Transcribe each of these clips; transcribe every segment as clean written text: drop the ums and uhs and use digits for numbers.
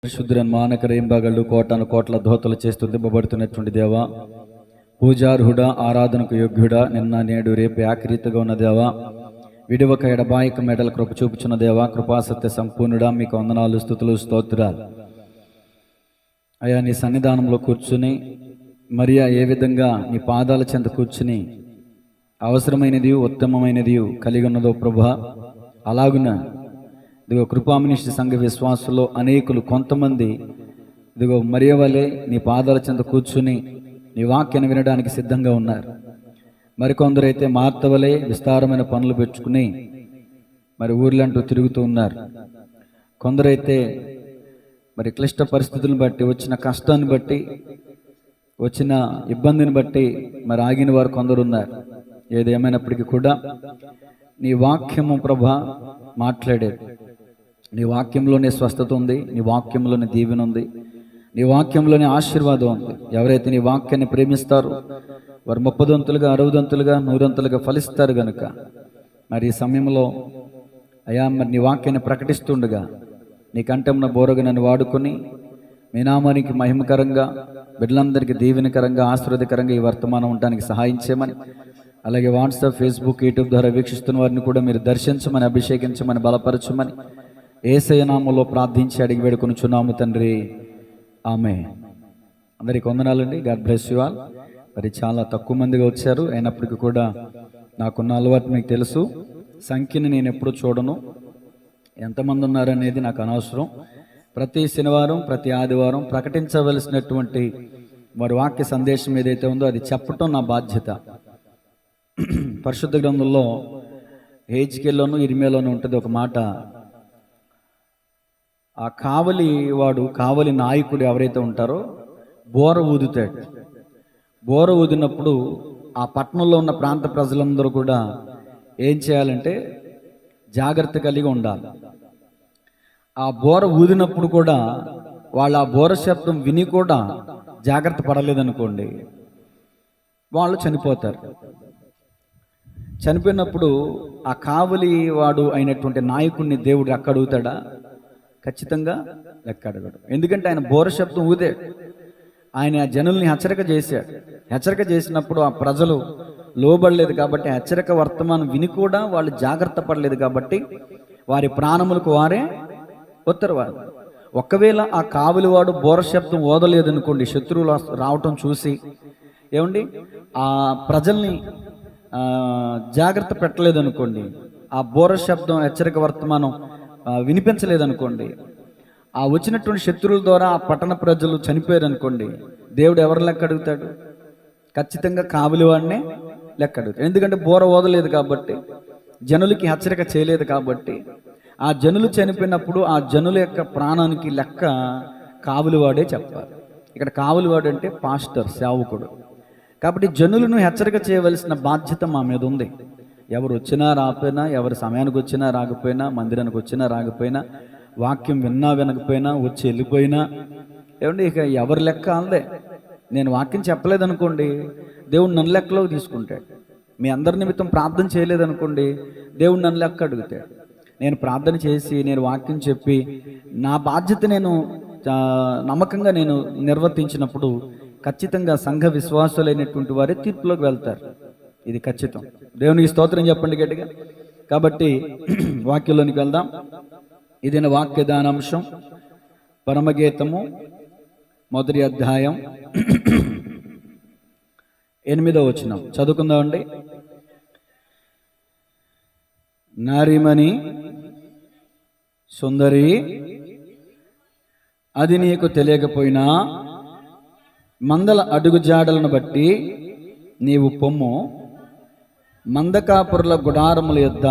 పరిశుద్ధులను మానకరేం బాగళ్ళు కోటాను కోట్ల దోతలు చేస్తూ దిబ్బబడుతున్నటువంటి దేవా, పూజార్హుడా, ఆరాధనకు యోగ్యుడా, నిన్న నేడు రేపు ఏకరీతిగా ఉన్న దేవా, విడివక ఎడబాయిక మెడల కృప చూపుచున్న దేవా, కృపాసత్య సంపూర్ణుడా, మీకు వందనాలు, స్తుతులు, స్తోత్రాలు. అయ్యా, నీ సన్నిధానంలో కూర్చుని మరియా ఏ విధంగా నీ పాదాల చెంత కూర్చుని అవసరమైనది ఉత్తమమైనది కలిగి ఉన్నదో ప్రభా, అలాగున ఇదిగో కృపామినిష్టి సంఘ విశ్వాసంలో అనేకులు కొంతమంది ఇదిగో మరియ వలె నీ పాదాల చెంత కూర్చుని నీ వాక్యాన్ని వినడానికి సిద్ధంగా ఉన్నారు. మరికొందరైతే మార్త వలె విస్తారమైన పనులు పెట్టుకుని మరి ఊర్లంటూ తిరుగుతూ ఉన్నారు. కొందరైతే మరి క్లిష్ట పరిస్థితులను బట్టి, వచ్చిన కష్టాన్ని బట్టి, వచ్చిన ఇబ్బందిని బట్టి మరి ఆగిన వారు కొందరు ఉన్నారు. ఏదేమైనప్పటికీ కూడా నీ వాక్యము ప్రభా మాట్లాడేది. నీ వాక్యంలోనే స్వస్థత ఉంది, నీ వాక్యంలోనే దీవెన ఉంది, నీ వాక్యంలోనే ఆశీర్వాదం ఉంది. ఎవరైతే నీ వాక్యాన్ని ప్రేమిస్తారో వారు 30 60 100 ఫలిస్తారు గనుక మరి ఈ సమయంలో అయా, మరి నీ వాక్యాన్ని ప్రకటిస్తుండగా నీ కంఠంన బోరగా నన్ను వాడుకొని మీ నామానికి మహిమకరంగా, బిడ్డలందరికీ దీవెనకరంగా, ఆశీర్వాదకరంగా ఈ వర్తమానం ఉండడానికి సహాయం చేయమని, అలాగే వాట్సాప్, ఫేస్బుక్, యూట్యూబ్ ద్వారా వీక్షిస్తున్న వారిని కూడా మీరు దర్శించమని, అభిషేకించమని, బలపరచమని యేసయ్య నామములో ప్రార్థించి అడిగి వేడుకొనుచున్నాము తండ్రి, ఆమేన్. అందరికీ వందనాలండి. God bless you all. మరి చాలా తక్కువ మందిగా వచ్చారు, అయినప్పటికీ కూడా నాకున్న అలవాటు మీకు తెలుసు. సంఖ్యని నేను ఎప్పుడు చూడను, ఎంతమంది ఉన్నారనేది నాకు అనవసరం. ప్రతి శనివారం, ప్రతి ఆదివారం ప్రకటించవలసినటువంటి వారి వాక్య సందేశం ఏదైతే ఉందో అది చెప్పటం నా బాధ్యత. పరిశుద్ధ గ్రంథంలో హెజ్కేలులోను ఇర్మియాలోను ఉంటుంది ఒక మాట. ఆ కావలి నాయకుడు ఎవరైతే ఉంటారో బోర ఊదుతాడు. బోర ఊదినప్పుడు ఆ పట్టణంలో ఉన్న ప్రాంత ప్రజలందరూ కూడా ఏం చేయాలంటే జాగ్రత్త కలిగి ఉండాలి. ఆ బోర ఊదినప్పుడు కూడా వాళ్ళు ఆ బోర శబ్దం విని కూడా జాగ్రత్త పడలేదనుకోండి, వాళ్ళు చనిపోతారు. చనిపోయినప్పుడు ఆ కావలి వాడు అయినటువంటి నాయకుడిని దేవుడు లెక్క అడుగుతాడా? ఖచ్చితంగా లెక్క అడగడు. ఎందుకంటే ఆయన బోర శబ్దం ఊదే, ఆయన ఆ జనుల్ని హెచ్చరిక చేశాడు. హెచ్చరిక చేసినప్పుడు ఆ ప్రజలు లోబడలేదు కాబట్టి, హెచ్చరిక వర్తమానం విని కూడా వాళ్ళు జాగ్రత్త పడలేదు కాబట్టి వారి ప్రాణములకు వారే ఉత్తరవారు. ఒకవేళ ఆ కావలివాడు బోర శబ్దం ఓదలేదనుకోండి, శత్రువులు రావటం చూసి ఏమండి ఆ ప్రజల్ని జాగ్రత్త పెట్టలేదనుకోండి, ఆ బోర శబ్దం హెచ్చరిక వర్తమానం వినిపించలేదనుకోండి, ఆ వచ్చినటువంటి శత్రువుల ద్వారా ఆ పట్టణ ప్రజలు చనిపోయారు అనుకోండి, దేవుడు ఎవరు లెక్క అడుగుతాడు? ఖచ్చితంగా కావలివాడినే లెక్క అడుగుతాడు. ఎందుకంటే బోర ఓదలేదు కాబట్టి, జనులకి హెచ్చరిక చేయలేదు కాబట్టి. ఆ జనులు చనిపోయినప్పుడు ఆ జనుల యొక్క ప్రాణానికి లెక్క కావలివాడే చెప్పాలి. ఇక్కడ కావలివాడు అంటే పాస్టర్, సేవకుడు. కాబట్టి జనులను హెచ్చరిక చేయవలసిన బాధ్యత మా మీద ఉంది. ఎవరు వచ్చినా రాకపోయినా, ఎవరు సమయానికి వచ్చినా రాకపోయినా, మందిరానికి వచ్చినా రాకపోయినా, వాక్యం విన్నా వినకపోయినా, వచ్చి వెళ్ళిపోయినా, ఏమండి ఇక ఎవరి లెక్క అందే. నేను వాక్యం చెప్పలేదనుకోండి, దేవుడు నన్ను లెక్కలోకి తీసుకుంటాడు. మీ అందరి నిమిత్తం ప్రార్థన చేయలేదనుకోండి, దేవుడు నన్ను లెక్క అడుగుతాడు. నేను ప్రార్థన చేసి, నేను వాక్యం చెప్పి, నా బాధ్యత నేను నమ్మకంగా నేను నిర్వర్తించినప్పుడు ఖచ్చితంగా సంఘ విశ్వాసులైనటువంటి వారే తీర్పులోకి వెళ్తారు. ఇది ఖచ్చితం. దేవునికి స్తోత్రం చెప్పండి గట్టిగా. కాబట్టి వాక్యంలోనికి వెళ్దాం. ఇది నా వాక్య దానాంశం, పరమగీతము 1వ అధ్యాయం 8వ వచనం చదువుకుందామండి. నారీమణి సుందరి, అది నీకు తెలియకపోయినా మందల అడుగు జాడలను బట్టి నీవు పొమ్ము, మందకాపురుల గుడారముల యొద్ద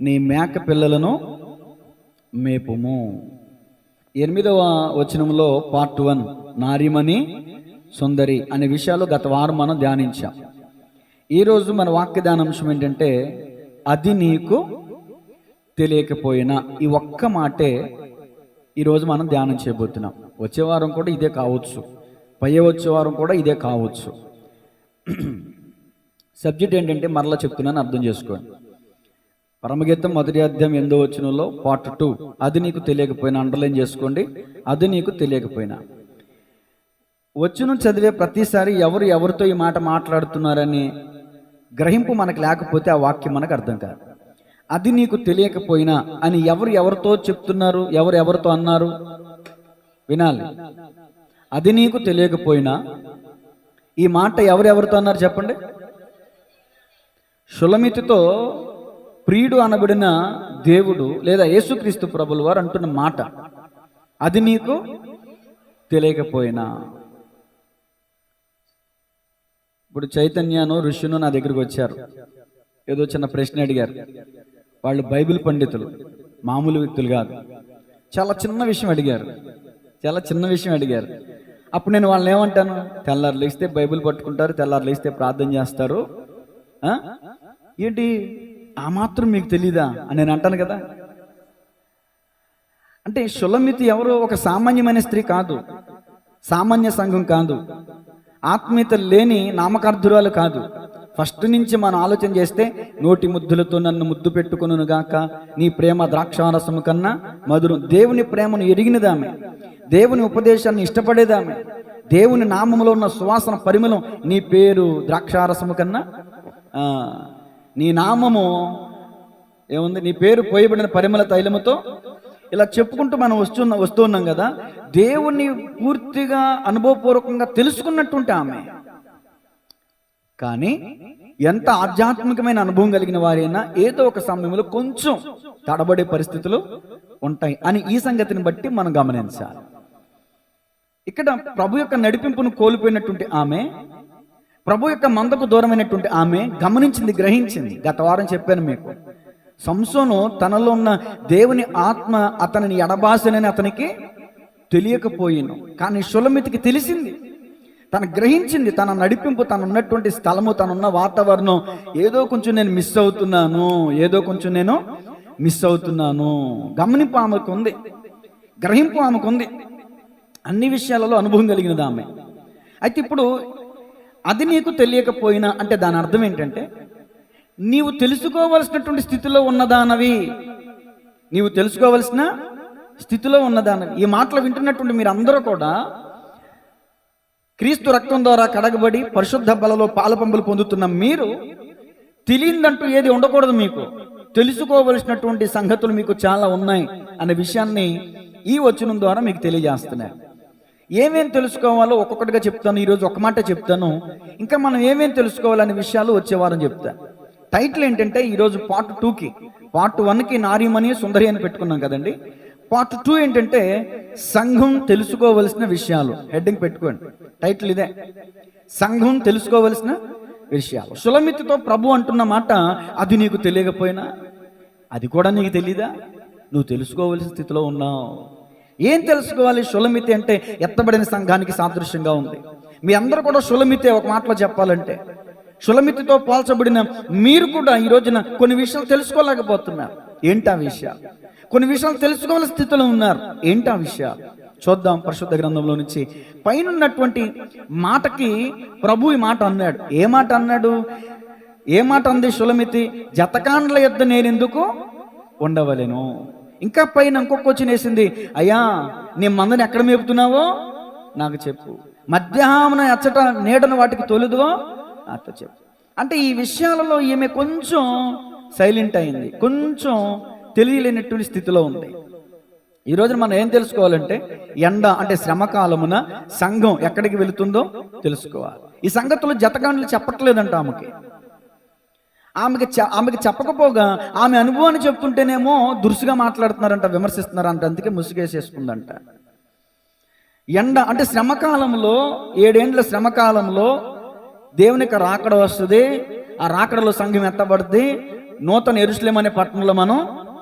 నీ మేక పిల్లలను మేపుము. 8వ వచనంలో పార్ట్ 1 నారీమణి సుందరి అనే విషయాలు గత వారం మనం ధ్యానించాం. ఈరోజు మన వాక్య ధ్యానాంశం ఏంటంటే, అది నీకు తెలియకపోయినా. ఈ ఒక్క మాటే ఈరోజు మనం ధ్యానం చేయబోతున్నాం. వచ్చే వారం కూడా ఇదే కావచ్చు, పై వచ్చే వారం కూడా ఇదే కావచ్చు. సబ్జెక్ట్ ఏంటంటే మరలా చెప్తున్నాను, అర్థం చేసుకోండి. పరమగీతం 1వ అధ్యాయం 8వ వచనంలో పార్ట్ 2, అది నీకు తెలియకపోయినా, అండర్లైన్ చేసుకోండి, అది నీకు తెలియకపోయినా. వచనం చదివే ప్రతిసారి ఎవరితో ఈ మాట మాట్లాడుతున్నారని గ్రహింపు మనకు లేకపోతే ఆ వాక్యం మనకు అర్థం కాదు. అది నీకు తెలియకపోయినా అని ఎవరితో చెప్తున్నారు, ఎవరితో అన్నారు వినాలి. అది నీకు తెలియకపోయినా ఈ మాట ఎవరితో అన్నారు చెప్పండి. షులమితితో ప్రియుడు అనబడిన దేవుడు లేదా యేసుక్రీస్తు ప్రభుల వారు అంటున్న మాట, అది నీకు తెలియకపోయినా. ఇప్పుడు చైతన్యను ఋషును నా దగ్గరికి వచ్చారు, ఏదో చిన్న ప్రశ్న అడిగారు. వాళ్ళు బైబిల్ పండితులు, మామూలు వ్యక్తులు కాదు. చాలా చిన్న విషయం అడిగారు. అప్పుడు నేను వాళ్ళని ఏమంటాను, తెల్లారు లేస్తే బైబిల్ పట్టుకుంటారు, తెల్లారు లేస్తే ప్రార్థన చేస్తారు, ఏంటి ఆ మాత్రం మీకు తెలీదా అని నేను అంటాను కదా. అంటే షులమితి ఎవరో ఒక సామాన్యమైన స్త్రీ కాదు, సామాన్య సంఘం కాదు, ఆత్మీయత లేని నామకార్థురాలు కాదు. ఫస్ట్ నుంచి మనం ఆలోచన చేస్తే, నోటి ముద్దులతో నన్ను ముద్దు పెట్టుకొనును గాక, నీ ప్రేమ ద్రాక్షారసము కన్నా మధురం. దేవుని ప్రేమను ఎరిగినదామె, దేవుని ఉపదేశాన్ని ఇష్టపడేదామె, దేవుని నామములో ఉన్న సువాసన పరిమళం. నీ పేరు ద్రాక్షారసము కన్నా, నీ నామము ఏముంది, నీ పేరు పోయబడిన పరిమళ తైలముతో, ఇలా చెప్పుకుంటూ మనం వస్తూ ఉన్నాం కదా. దేవుణ్ణి పూర్తిగా అనుభవపూర్వకంగా తెలుసుకున్నట్టుంటే ఆమె, కానీ ఎంత ఆధ్యాత్మికమైన అనుభవం కలిగిన వారైనా ఏదో ఒక సమయంలో కొంచెం తడబడే పరిస్థితులు ఉంటాయి అని ఈ సంగతిని బట్టి మనం గమనించాలి. ఇక్కడ ప్రభు యొక్క నడిపింపును కోల్పోయినటువంటి ఆమె, ప్రభు యొక్క మందకు దూరమైనటువంటి ఆమె గమనించింది, గ్రహించింది. గత వారం చెప్పాను మీకు, సంసోను తనలో ఉన్న దేవుని ఆత్మ అతనిని ఎడబాసనని అతనికి తెలియకపోయిను, కానీ షులమితికి తెలిసింది, తను గ్రహించింది. తన నడిపింపు, తను ఉన్నటువంటి స్థలము, తనున్న వాతావరణం, ఏదో కొంచెం నేను మిస్ అవుతున్నాను, గమనింపు ఆమెకు ఉంది, గ్రహింపు ఆమెకు ఉంది, అన్ని విషయాలలో అనుభవం కలిగినది ఆమె. అయితే ఇప్పుడు అది నీకు తెలియకపోయినా అంటే దాని అర్థం ఏంటంటే, నీవు తెలుసుకోవలసినటువంటి స్థితిలో ఉన్నదానవి, ఈ మాటలు వింటున్నటువంటి మీరు అందరూ కూడా క్రీస్తు రక్తం ద్వారా కడగబడి పరిశుద్ధ బలలో పాలపంపులు పొందుతున్న మీరు, తెలియదంటూ ఏది ఉండకూడదు. మీకు తెలుసుకోవలసినటువంటి సంగతులు మీకు చాలా ఉన్నాయి అనే విషయాన్ని ఈ వచనం ద్వారా మీకు తెలియజేస్తున్నాను. ఏమేం తెలుసుకోవాలో ఒక్కొక్కటిగా చెప్తాను. ఈరోజు ఒక మాట చెప్తాను, ఇంకా మనం ఏమేం తెలుసుకోవాలనే విషయాలు వచ్చే వారం చెప్తాను. టైటిల్ ఏంటంటే, ఈరోజు పార్ట్ 2కి, పార్ట్ 1కి నారీమణి సుందరి అని పెట్టుకున్నాం కదండి. పార్ట్ 2 ఏంటంటే సంఘం తెలుసుకోవలసిన విషయాలు. హెడ్డింగ్ పెట్టుకోండి, టైటిల్ ఇదే, సంఘం తెలుసుకోవలసిన విషయాలు. షులమితితో ప్రభు అంటున్న మాట, అది నీకు తెలియకపోయినా, అది కూడా నీకు తెలీదా? నువ్వు తెలుసుకోవలసిన స్థితిలో ఉన్నావు. ఏం తెలుసుకోవాలి? షులమితి అంటే ఎత్తబడిన సంఘానికి సాదృశ్యంగా ఉంది. మీ అందరూ కూడా షులమితే. ఒక మాటలో చెప్పాలంటే, షులమితితో పోల్చబడిన మీరు కూడా ఈ రోజున కొన్ని విషయాలు తెలుసుకోలేకపోతున్నారు. ఏంటా విషయాలు? కొన్ని విషయాలు తెలుసుకోవాల్సిన స్థితిలో ఉన్నారు. ఏంటా విషయాలు? చూద్దాం పరిశుద్ధ గ్రంథంలో నుంచి. పైనున్నటువంటి మాటకి ప్రభు ఈ మాట అన్నాడు. ఏ మాట అంది షులమితి? జతకాండ్ల యొద్ద నేనెందుకు ఉండవలెను. ఇంకా పైన ఇంకొక క్వశ్చన్ వేసింది, అయ్యా నీ మందని ఎక్కడ మేపుతున్నావో నాకు చెప్పు, మధ్యాహ్నం ఎచ్చట నీడను వాటికి తొలుదువో నాతో చెప్పు. అంటే ఈ విషయాలలో ఈమె కొంచెం సైలెంట్ అయింది, కొంచెం తెలియలేనటువంటి స్థితిలో ఉంది. ఈ రోజున మనం ఏం తెలుసుకోవాలంటే, ఎండ అంటే శ్రమకాలమున సంఘం ఎక్కడికి వెళుతుందో తెలుసుకోవాలి. ఈ సంగతులు జతగాండ్లు చెప్పట్లేదంట ఆమెకి చెప్పకపోగా ఆమె అనుభవాన్ని చెప్తుంటేనేమో దురుసుగా మాట్లాడుతున్నారంట, విమర్శిస్తున్నారంట, అందుకే ముసుగేసేసుకుందంట. ఎండ అంటే శ్రమకాలంలో, 7 ఏండ్ల శ్రమకాలంలో దేవునికి రాకడ వస్తుంది. ఆ రాకడలో సంఘం ఎత్తబడుతుంది. నూతన యెరూషలేము అనే పట్టణంలో మనం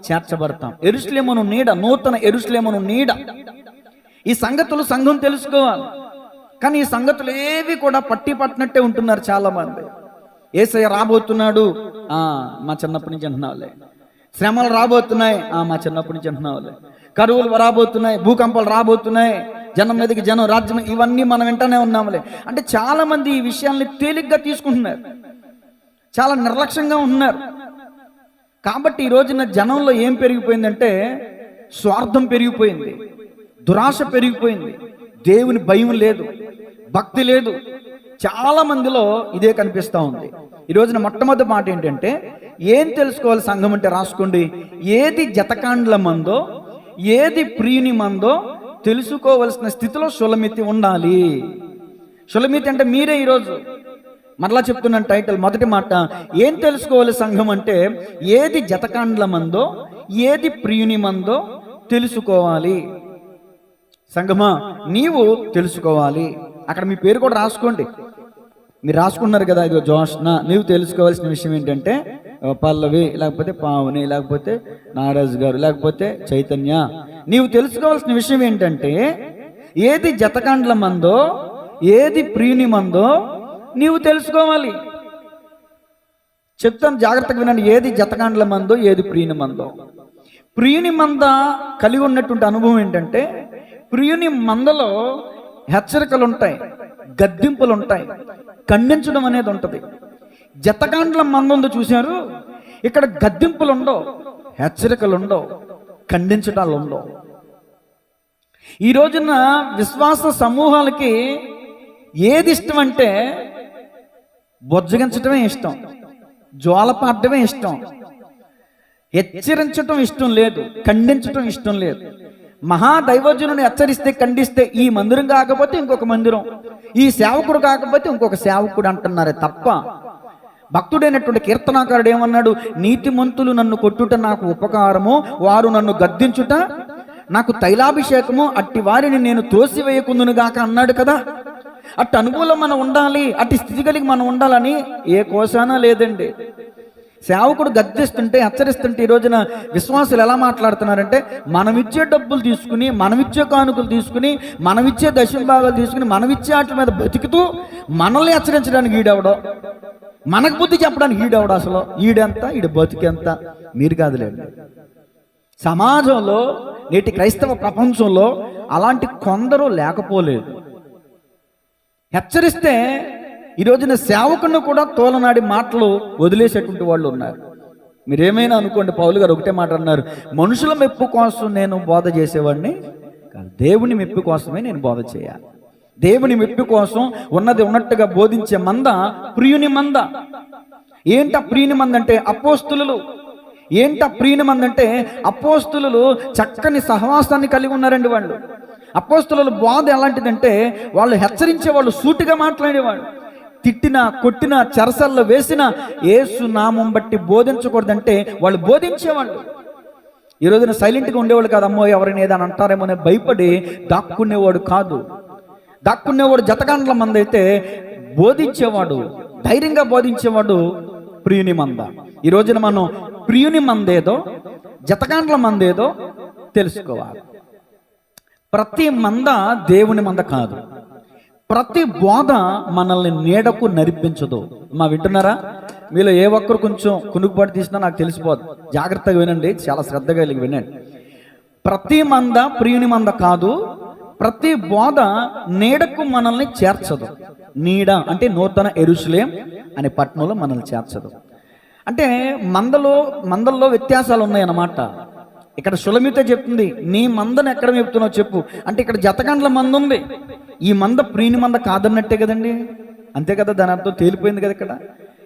చేర్చబడతాం. యెరూషలేమును నీడ, నూతన యెరూషలేమును నీడ. ఈ సంగతులు సంఘం తెలుసుకోవాలి. కానీ ఈ సంగతులు ఏవి కూడా పట్టినట్టే ఉంటున్నారు చాలా మంది. యేసయ్య రాబోతున్నాడు, మా చిన్నప్పటి నుంచి అంటున్నావులే. శ్రమలు రాబోతున్నాయి, మా చిన్నప్పటి నుంచి అంటున్నావులే. కరువులు రాబోతున్నాయి, భూకంపాలు రాబోతున్నాయి, జనం మీదకి జనం, రాజ్యం, ఇవన్నీ మనం వింటూనే ఉన్నాములే. అంటే చాలా మంది ఈ విషయాల్ని తేలిగ్గా తీసుకుంటున్నారు, చాలా నిర్లక్ష్యంగా ఉంటున్నారు. కాబట్టి ఈ రోజున జనంలో ఏం పెరిగిపోయిందంటే స్వార్థం పెరిగిపోయింది, దురాశ పెరిగిపోయింది, దేవుని భయం లేదు, భక్తి లేదు. చాలా మందిలో ఇదే కనిపిస్తూ ఉంది. ఈ రోజున మొట్టమొదటి మాట ఏంటంటే, ఏం తెలుసుకోవాలి సంఘం అంటే రాసుకోండి, ఏది జతకాండ్ల మందో ఏది ప్రియుని మందో తెలుసుకోవలసిన స్థితిలో షులమితి ఉండాలి. షులమితి అంటే మీరే. ఈరోజు మరలా చెప్తున్నాను టైటిల్, మొదటి మాట ఏం తెలుసుకోవాలి సంఘం అంటే, ఏది జతకాండ్ల మందో ఏది ప్రియుని మందో తెలుసుకోవాలి. సంఘమా, నీవు తెలుసుకోవాలి. అక్కడ మీ పేరు కూడా రాసుకోండి. మీరు రాసుకున్నారు కదా, ఇదిగో జోష్న. నీవు తెలుసుకోవాల్సిన విషయం ఏంటంటే పల్లవి, లేకపోతే పావని, లేకపోతే నారాజు గారు, లేకపోతే చైతన్య. నీవు తెలుసుకోవాల్సిన విషయం ఏంటంటే, ఏది జతకాండ్ల మందో ఏది ప్రియుని మందో నీవు తెలుసుకోవాలి. చెప్తాను, జాగ్రత్తగా వినండి. ఏది జతకాండ్ల మందో ఏది ప్రియుని మందో. ప్రియుని మంద కలిగి ఉన్నటువంటి అనుభవం ఏంటంటే, ప్రియుని మందలో హెచ్చరికలు ఉంటాయి, గద్దింపులు ఉంటాయి, ఖండించడం అనేది ఉంటుంది. జతకాండ్ల మంద ఉందో చూశారు, ఇక్కడ గద్దింపులు ఉండవు, హెచ్చరికలు ఉండవు, ఖండించడాలు ఉండవు. ఈ రోజున విశ్వాస సమూహాలకి ఏది ఇష్టం అంటే, బొజ్జగించడమే ఇష్టం, జ్వాలపాడమే ఇష్టం, హెచ్చరించటం ఇష్టం లేదు, ఖండించటం ఇష్టం లేదు. మహాదైవజనుని హెచ్చరిస్తే ఖండిస్తే ఈ మందిరం కాకపోతే ఇంకొక మందిరం, ఈ సేవకుడు కాకపోతే ఇంకొక సేవకుడు అంటున్నారే తప్ప, భక్తుడైనటువంటి కీర్తనాకారుడు ఏమన్నాడు, నీతిమంతులు నన్ను కొట్టుట నాకు ఉపకారము, వారు నన్ను గద్దించుట నాకు తైలాభిషేకము, అట్టి వారిని నేను త్రోసివేయకుందును గాక అన్నాడు కదా. అట్టి అనుకూలం మనం ఉండాలి, అట్టి స్థితి కలిగి మనం ఉండాలని ఏ కోశానా లేదండి. సేవకుడు గద్దిస్తుంటే, హెచ్చరిస్తుంటే ఈ రోజున విశ్వాసులు ఎలా మాట్లాడుతున్నారంటే, మనమిచ్చే డబ్బులు తీసుకుని, మనమిచ్చే కానుకలు తీసుకుని, మనమిచ్చే దశంభాగాలు తీసుకుని, మనమిచ్చే వాటి మీద బతుకుతూ మనల్ని హెచ్చరించడానికి ఈడెవడో, మనకు బుద్ధి చెప్పడానికి ఈడెవడో, అసలు ఈడెంత, ఈడు బతుకెంత, మీరు కాదులేండి. సమాజంలో, నేటి క్రైస్తవ ప్రపంచంలో అలాంటి కొందరు లేకపోలేదు. హెచ్చరిస్తే ఈ రోజున సేవకుని కూడా తోలనాడి మాటలు వదిలేసేటువంటి వాళ్ళు ఉన్నారు. మీరేమైనా అనుకోండి, పౌలు గారు ఒకటే మాట అన్నారు, మనుషుల మెప్పు కోసం నేను బోధ చేసేవాడిని కాదు, దేవుని మెప్పు కోసమే నేను బోధ చేయాలి. దేవుని మెప్పు కోసం ఉన్నది ఉన్నట్టుగా బోధించే మంద ప్రియుని మంద. ఏంట ప్రియుని మంద అంటే అపోస్తులు. ఏంట ప్రియుని మంద అంటే అపోస్తులు చక్కని సహవాసాన్ని కలిగి ఉన్నారండి. వాళ్ళు అపోస్తుల బోధ ఎలాంటిదంటే, వాళ్ళు హెచ్చరించే వాళ్ళు, సూటిగా మాట్లాడేవాళ్ళు. తిట్టినా, కొట్టినా, చెరసల్లో వేసినా యేసు నామం బట్టి బోధించకూడదంటే వాళ్ళు బోధించేవాళ్ళు. ఈ రోజున సైలెంట్గా ఉండేవాళ్ళు కాదు, అమ్మో ఎవరైనా ఏదని అంటారేమో అని భయపడి దాక్కునేవాడు కాదు. దాక్కునేవాడు జతకాండ్ల మంద అయితే బోధించేవాడు, ధైర్యంగా బోధించేవాడు ప్రియుని మంద. ఈ రోజున మనం ప్రియుని మందేదో జతకాండ్ల మందేదో తెలుసుకోవాలి. ప్రతి మంద దేవుని మంద కాదు, ప్రతి బోధ మనల్ని నీడకు నడిపించదు. మా వింటున్నారా? మీలో ఏ ఒక్కరు కొంచెం కునుకుపాటు తీసినా నాకు తెలిసిపోదు. జాగ్రత్తగా వినండి, చాలా శ్రద్ధగా వినండి. ప్రతి మంద ప్రియుని మంద కాదు, ప్రతి బోధ నీడకు మనల్ని చేర్చదు. నీడ అంటే నూతన యెరూషలేం అనే పట్టణంలో మనల్ని చేర్చదు. అంటే మందల్లో వ్యత్యాసాలు ఉన్నాయన్నమాట. ఇక్కడ షులమితే చెప్తుంది, నీ మందను ఎక్కడ చెప్తున్నావు చెప్పు అంటే, ఇక్కడ జతకాండ్ల మంద ఉంది, ఈ మంద ప్రియుని మంద కాదన్నట్టే కదండి. అంతే కదా, దాని అర్థం తేలిపోయింది కదా. ఇక్కడ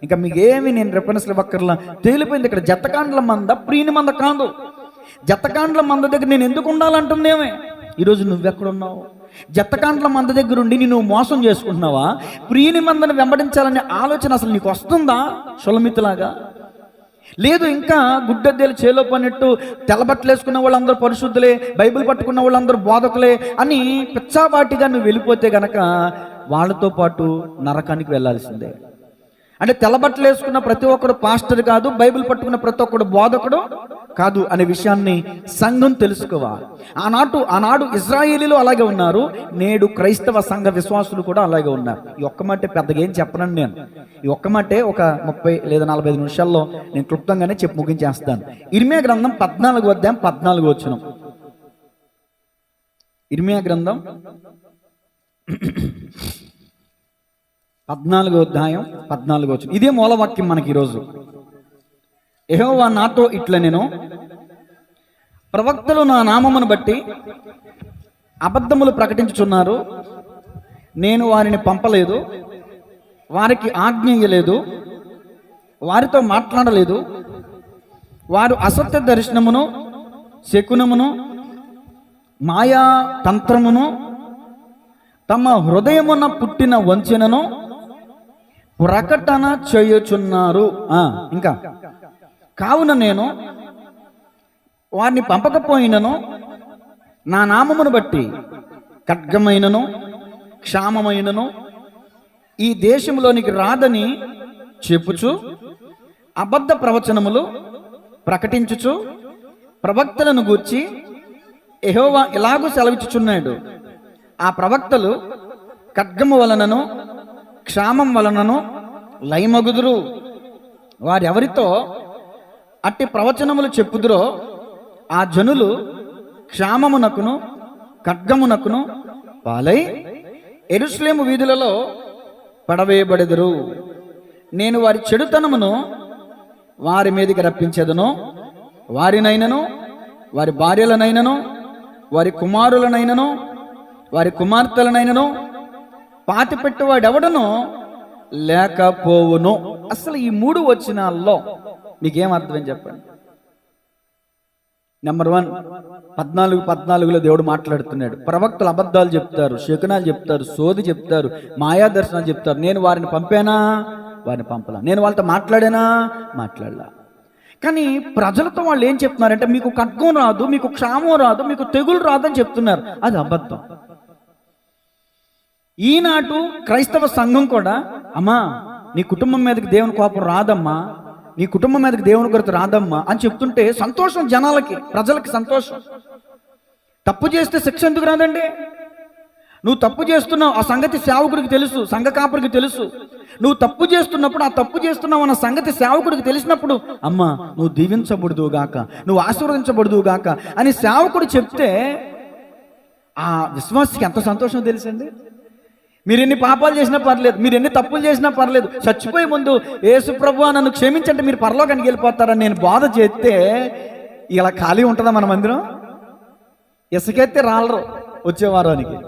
ఇంకా మీకేమి నేను రెఫరెన్స్లు ఇవ్వక్కర్లా, తేలిపోయింది. ఇక్కడ జతకాండ్ల మంద ప్రియుని మంద కాదు. జతకాండ్ల మంద దగ్గర నేను ఎందుకు ఉండాలంటుందేమే. ఈరోజు నువ్వెక్కడున్నావు? జతకాండ్ల మంద దగ్గర ఉండి నువ్వు మోసం చేసుకుంటున్నావా? ప్రియుని మందను వెంబడించాలనే ఆలోచన అసలు నీకు వస్తుందా? షులమితిలాగా లేదు. ఇంకా గుడ్డెద్దెలు చేలో పన్నట్టు తెల్లబట్టలు వేసుకున్న వాళ్ళందరూ పరిశుద్ధులే, బైబిల్ పట్టుకున్న వాళ్ళందరూ బోధకులే అని పిచ్చాపాటిగా నువ్వు వెళ్ళిపోతే గనక వాళ్ళతో పాటు నరకానికి వెళ్ళాల్సిందే. అంటే తెల్లబట్టలు వేసుకున్న ప్రతి ఒక్కడు పాస్టర్ కాదు, బైబిల్ పట్టుకున్న ప్రతి ఒక్కడు బోధకుడు కాదు అనే విషయాన్ని సంఘం తెలుసుకోవాలి. ఆనాడు ఇజ్రాయేలీలు అలాగే ఉన్నారు, నేడు క్రైస్తవ సంఘ విశ్వాసులు కూడా అలాగే ఉన్నారు. ఈ ఒక్క మాట పెద్దగా ఏం చెప్పనండి నేను. ఈ ఒక్క మాటే ఒక 30 లేదా 45 నిమిషాల్లో నేను క్లుప్తంగానే చెప్పి ముగించేస్తాను. ఇర్మియా గ్రంథం 14వ అధ్యాయం 14వ వచనం. ఇర్మియా గ్రంథం 14వ అధ్యాయం 14వ వచనం. ఇదే మూలవాక్యం మనకి ఈరోజు. యెహోవా నాతో ఇట్లా నేను ప్రవక్తలు నా నామమును బట్టి అబద్ధములు ప్రకటించుచున్నారు, నేను వారిని పంపలేదు, వారికి ఆజ్ఞ ఇయ్యలేదు, వారితో మాట్లాడలేదు. వారు అసత్య దర్శనమును, శకునమును, మాయా తంత్రమును, తమ హృదయమున పుట్టిన వంచనను ప్రకటన చేయుచున్నారు. ఇంకా కావున నేను వారిని పంపకపోయినను నా నామమును బట్టి ఖడ్గమైనను క్షామమైనను ఈ దేశంలోనికి రాదని చెప్పుచు అబద్ధ ప్రవచనములు ప్రకటించుచు ప్రవక్తలను గూర్చి యెహోవా ఇలాగూ సెలవిచ్చుచున్నాడు, ఆ ప్రవక్తలు ఖడ్గము వలనను క్షామం వలనను లయమగుదురు. వారెవరితో అట్టి ప్రవచనములు చెప్పుదురో ఆ జనులు క్షామమునకును ఖడ్గమునకును పాలై యెరూషలేము వీధులలో పడవేయబడెదరు. నేను వారి చెడుతనమును వారి మీదకి రప్పించెదను, వారినైనను వారి భార్యలనైనను వారి కుమారులనైనను వారి కుమార్తెలనైనను పాతిపెట్టువాడెవడనో లేకపోవును. అసలు ఈ 3 వచనాల్లో మీకేం అర్థం చెప్పండి. నెంబర్ 1, 14:14 దేవుడు మాట్లాడుతున్నాడు. ప్రవక్తలు అబద్ధాలు చెప్తారు, శకునాలు చెప్తారు, సోది చెప్తారు, మాయా దర్శనాలు చెప్తారు. నేను వారిని పంపానా? వారిని పంపలా. నేను వాళ్ళతో మాట్లాడానా? మాట్లాడలా. కానీ ప్రజలతో వాళ్ళు ఏం చెప్తున్నారంటే మీకు ఖడ్గం రాదు, మీకు క్షామం రాదు, మీకు తెగులు రాదు అని చెప్తున్నారు. అది అబద్ధం. ఈనాడు క్రైస్తవ సంఘం కూడా, అమ్మా నీ కుటుంబం మీదకి దేవుని కోపం రాదమ్మా, నీ కుటుంబం మీదకి దేవుని కొరత రాదమ్మా అని చెప్తుంటే సంతోషం, జనాలకి ప్రజలకి సంతోషం. తప్పు చేస్తే శిక్ష ఎందుకు రాదండి? నువ్వు తప్పు చేస్తున్నావు, ఆ సంగతి సేవకుడికి తెలుసు, సంఘ కాపరికి తెలుసు. నువ్వు తప్పు చేస్తున్నప్పుడు, ఆ తప్పు చేస్తున్నావు అన్న సంగతి సేవకుడికి తెలిసినప్పుడు, అమ్మా నువ్వు దీవించబడుదువు గాక, నువ్వు ఆశీర్వదించబడుదువు గాక అని సేవకుడు చెప్తే ఆ విశ్వాసికి ఎంత సంతోషం తెలుసండి. మీరు ఎన్ని పాపాలు చేసినా పర్లేదు, మీరు ఎన్ని తప్పులు చేసినా పర్లేదు, చచ్చిపోయే ముందు యేసు ప్రభువా నన్ను క్షమించంటే మీరు పరలోకానికి వెళ్ళిపోతారని నేను బోధ చేస్తే ఇలా ఖాళీ ఉంటుందా మన మందిరం? ఇసుకెత్తే రాలరు వచ్చే వారానికి.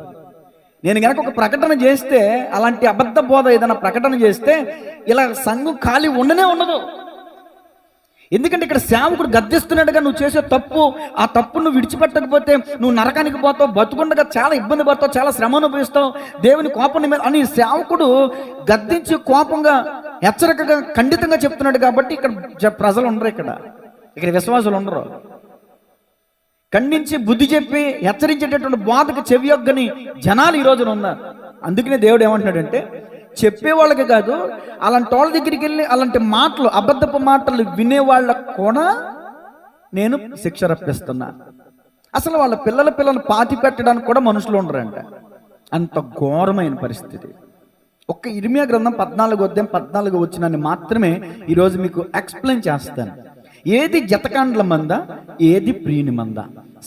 నేను కనుక ఒక ప్రకటన చేస్తే, అలాంటి అబద్ధ బోధ ఏదైనా ప్రకటన చేస్తే ఇలా సంఘం ఖాళీ ఉండనే ఉండదు. ఎందుకంటే ఇక్కడ సేవకుడు గద్దిస్తున్నాడుగా, నువ్వు చేసే తప్పు, ఆ తప్పు నువ్వు విడిచిపెట్టకపోతే నువ్వు నరకానికి పోతావు, బతుకుండగా చాలా ఇబ్బంది పడతావు, చాలా శ్రమ అనుభవిస్తావు, దేవుని కోపం మీద అని సేవకుడు గద్దించి కోపంగా హెచ్చరికగా ఖండితంగా చెప్తున్నాడు. కాబట్టి ఇక్కడ ప్రజలు ఉండరు, ఇక్కడ విశ్వాసులు ఉండరు. ఖండించి బుద్ధి చెప్పి హెచ్చరించేటటువంటి బోధకు చెవియొగ్గని జనాలు ఈ రోజున ఉన్నారు. అందుకనే దేవుడు ఏమంటున్నాడంటే, చెప్పేవాళ్ళకి కాదు, అలాంటి వాళ్ళ దగ్గరికి వెళ్ళి అలాంటి మాటలు, అబద్ధపు మాటలు వినేవాళ్ళకు కూడా నేను శిక్ష రప్పిస్తున్నా. అసలు వాళ్ళ పిల్లలను పాతి పెట్టడానికి కూడా మనుషులు ఉండరంట. అంత ఘోరమైన పరిస్థితి. ఒక్క ఇర్మియా గ్రంథం 14 వచనాన్ని మాత్రమే ఈరోజు మీకు ఎక్స్ప్లెయిన్ చేస్తాను. ఏది జతకాండ్ల మంద, ఏది ప్రియుని మంద?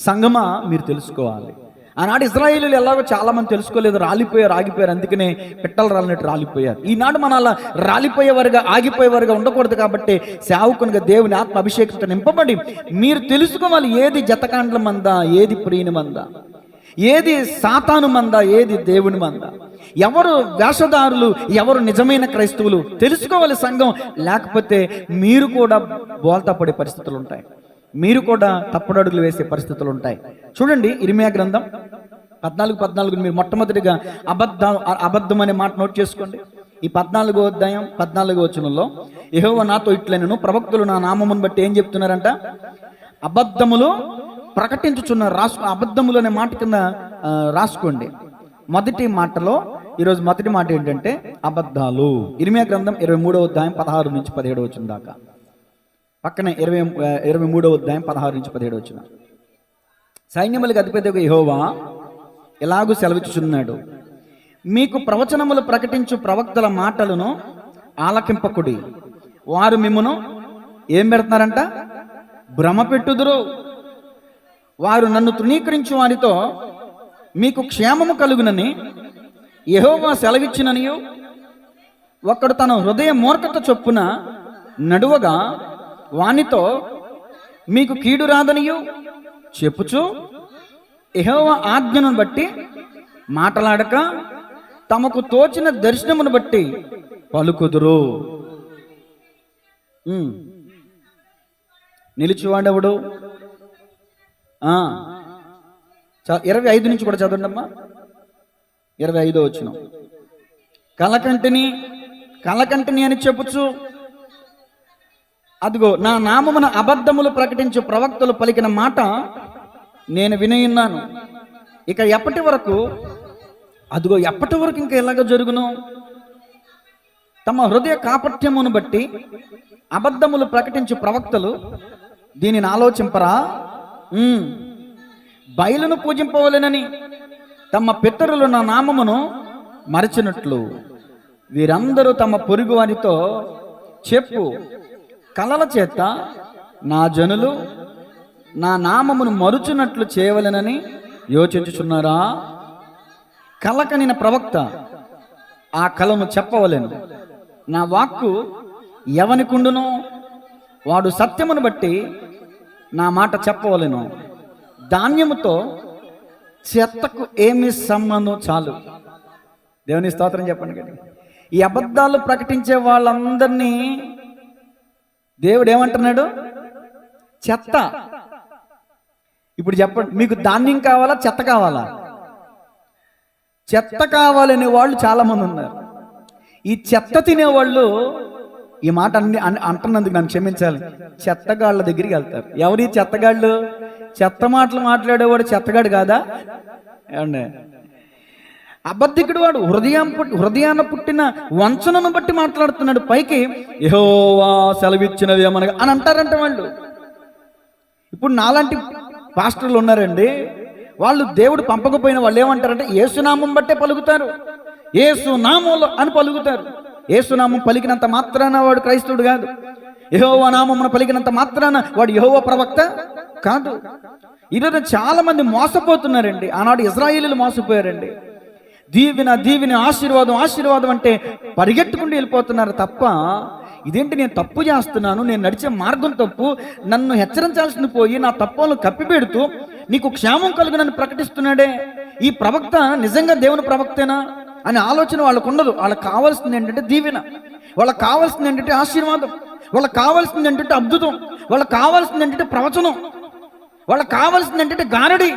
సంగమా మీరు తెలుసుకోవాలి. ఆనాడు ఇశ్రాయేలీయులు ఎలాగో చాలా మంది తెలుసుకోలేదు, రాలిపోయారు, ఆగిపోయారు. అందుకనే పిట్టలు రాలినట్టు రాలిపోయారు. ఈనాడు మన అలా రాలిపోయేవారుగా, ఆగిపోయేవారుగా ఉండకూడదు. కాబట్టి సేవకునిగా దేవుని ఆత్మ అభిషేకంతో నింపబడి మీరు తెలుసుకోవాలి, ఏది జతకాండ్ల మంద, ఏది ప్రియుని మంద, ఏది సాతాను మంద, ఏది దేవుని మంద, ఎవరు వేషధారులు, ఎవరు నిజమైన క్రైస్తవులు తెలుసుకోవాలి సంఘం. లేకపోతే మీరు కూడా బోల్తా పడే పరిస్థితులు ఉంటాయి, మీరు కూడా తప్పుడడుగులు వేసే పరిస్థితులు ఉంటాయి. చూడండి ఇర్మియా గ్రంథం 14 మీరు మొట్టమొదటిగా అబద్ధం అనే మాట నోట్ చేసుకోండి. ఈ 14వ అధ్యాయం 14వ వచనంలో యెహోవా నాతో ఇట్లనెను, ప్రవక్తలు నా నామమును బట్టి ఏం చెప్తున్నారంట? అబద్ధములు ప్రకటించుచున్నారు. అబద్ధములు అనే మాట కింద రాసుకోండి. మొదటి మాటలో ఈరోజు మొదటి మాట ఏంటంటే అబద్ధాలు. ఇర్మియా గ్రంథం 23వ అధ్యాయం 16 నుంచి 17 వచనం దాకా. పక్కనే 23వ అధ్యాయం 16 నుంచి 17 వచనం. సైన్యములకు అధిపతి యెహోవా ఎలాగూ సెలవిచ్చుచున్నాడు, మీకు ప్రవచనములు ప్రకటించు ప్రవక్తల మాటలను ఆలకింపకుడి. వారు మిమ్మును ఏం పెడుతున్నారంట? భ్రమ పెట్టుదురు. వారు నన్ను తృణీకరించు వారితో మీకు క్షేమము కలుగునని యెహోవా సెలవిచ్చిననియు, ఒక్కడు తన హృదయ మూర్ఖత చొప్పున నడువగా వానితో మీకు కీడు రాదనియు చెప్పుచు యెహోవా ఆజ్ఞను బట్టి మాటలాడక తమకు తోచిన దర్శనమును బట్టి పలుకుదురు. నిలిచివాడెవడు? 25 నుంచి కూడా చదవండి అమ్మా. 25 వచనం. కలకంటిని అని చెప్పుచు అదిగో నా నామమున అబద్ధములు ప్రకటించు ప్రవక్తలు పలికిన మాట నేను వినియున్నాను. ఇక ఎప్పటి వరకు ఇంకా ఎలాగ జరుగును? తమ హృదయ కాపట్యమును బట్టి అబద్ధములు ప్రకటించు ప్రవక్తలు దీనిని ఆలోచింపరా? బయలును పూజింపవలెనని తమ పితరులు నా నామమును మరచినట్లు వీరందరూ తమ పొరుగు వారితో చెప్పు కలల చేత నా జనులు నా నామమును మరుచున్నట్లు చేయవలెనని యోచించుచున్నారా? కలకనిన ప్రవక్త ఆ కలను చెప్పవలెను. నా వాక్కు ఎవనికుండును వాడు సత్యమును బట్టి నా మాట చెప్పవలెను. ధాన్యముతో చెత్తకు ఏమి సంబంధం? చాలు. దేవుని స్తోత్రం చెప్పండి కదా. ఈ అబద్ధాలు ప్రకటించే వాళ్ళందరినీ దేవుడు ఏమంటున్నాడు? చెత్త. ఇప్పుడు చెప్పండి, మీకు ధాన్యం కావాలా చెత్త కావాలా? చెత్త కావాలనే వాళ్ళు చాలా మంది ఉన్నారు. ఈ చెత్త తినేవాళ్ళు ఈ మాట అంటున్నందుకు నన్ను క్షమించాలి, చెత్తగాళ్ళ దగ్గరికి వెళ్తారు. ఎవరి చెత్తగాళ్ళు? చెత్త మాటలు మాట్లాడేవాడు చెత్తగాడు కాదా? ఏమండి, అబద్ధికుడు వాడు హృదయాన పుట్టిన వంచనను బట్టి మాట్లాడుతున్నాడు. పైకి యెహోవా సెలవిచ్చినది ఏమనగా అని అంటారంట వాళ్ళు. ఇప్పుడు నాలాంటి పాస్టర్లు ఉన్నారండి, వాళ్ళు దేవుడు పంపకపోయిన వాళ్ళు ఏమంటారంటే యేసునామం బట్టే పలుకుతారు, యేసునామంలో అని పలుకుతారు. యేసునామం పలికినంత మాత్రాన వాడు క్రైస్తవుడు కాదు. యెహోవా నామమున పలికినంత మాత్రాన వాడు యెహోవా ప్రవక్త కాదు. ఈరోజు చాలా మంది మోసపోతున్నారండి. ఆనాడు ఇశ్రాయేలీయులు మోసపోయారండి. దీవెన ఆశీర్వాదం అంటే పరిగెట్టుకుంటూ వెళ్ళిపోతున్నారు తప్ప ఇదేంటి నేను తప్పు చేస్తున్నాను, నేను నడిచే మార్గం తప్పు, నన్ను హెచ్చరించాల్సిన పోయి నా తప్పులను కప్పిపెడుతూ నీకు క్షేమం కలుగునని ప్రకటిస్తున్నాడే ఈ ప్రవక్త నిజంగా దేవుని ప్రవక్తేనా అనే ఆలోచన వాళ్ళకు ఉండదు. వాళ్ళకి కావాల్సింది ఏంటంటే దీవెన, వాళ్ళకి కావాల్సింది ఏంటంటే ఆశీర్వాదం, వాళ్ళకి కావాల్సింది ఏంటంటే అద్భుతం, వాళ్ళకి కావాల్సింది ఏంటంటే ప్రవచనం, వాళ్ళకి కావాల్సింది ఏంటంటే గారడి.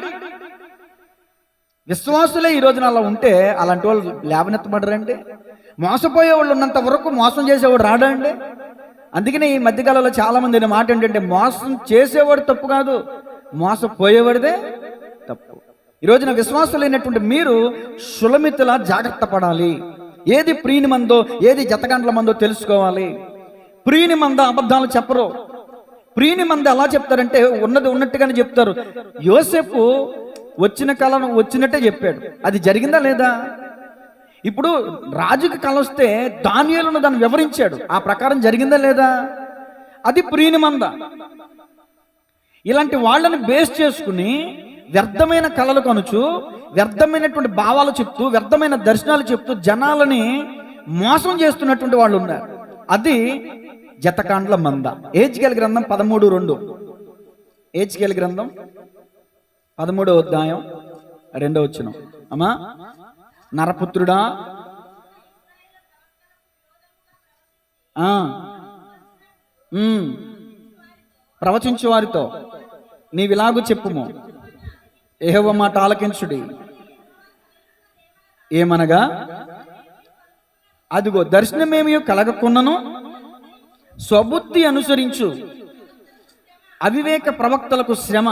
విశ్వాసులే ఈ రోజున అలా ఉంటే అలాంటి వాళ్ళు లేవనెత్తబడరండి. మోసపోయే వాళ్ళు ఉన్నంత వరకు మోసం చేసేవాడు రాడండి. అందుకనే ఈ మధ్యకాలంలో చాలా మంది మాట ఏంటంటే మోసం చేసేవాడు తప్పు కాదు, మోసపోయేవాడిదే తప్పు. ఈ రోజున విశ్వాసులైనటువంటి మీరు సులమితులా జాగ్రత్త పడాలి. ఏది ప్రియుని మందో ఏది జతగంటల మందో తెలుసుకోవాలి. ప్రియుని మంద అబద్ధాలు చెప్పరు. ప్రియుని మంద ఎలా చెప్తారంటే ఉన్నది ఉన్నట్టుగానే చెప్తారు. యోసేపు వచ్చిన కళను వచ్చినట్టే చెప్పాడు. అది జరిగిందా లేదా? ఇప్పుడు రాజుకి కళ వస్తే దానియేలును దాన్ని వివరించాడు, ఆ ప్రకారం జరిగిందా లేదా? అది ప్రియుని మంద. ఇలాంటి వాళ్ళని బేస్ చేసుకుని వ్యర్థమైన కళలు కనుచు, వ్యర్థమైనటువంటి భావాలు చెప్తూ, వ్యర్థమైన దర్శనాలు చెప్తూ జనాలని మోసం చేస్తున్నటువంటి వాళ్ళు ఉన్నారు. అది జతకాండ్ల మంద. హెజ్కేలు గ్రంథం 13:2. హెజ్కేలు గ్రంథం 13వ అధ్యాయం 2వ వచనం. అమ్మా, నరపుత్రుడా, ప్రవచించు వారితో నీవిలాగు చెప్పుము, యెహోవా మాట ఆలకించుడి. ఏమనగా, అదిగో దర్శనమేమియో కలగకున్నను స్వబుద్ధి అనుసరించు అవివేక ప్రవక్తలకు శ్రమ.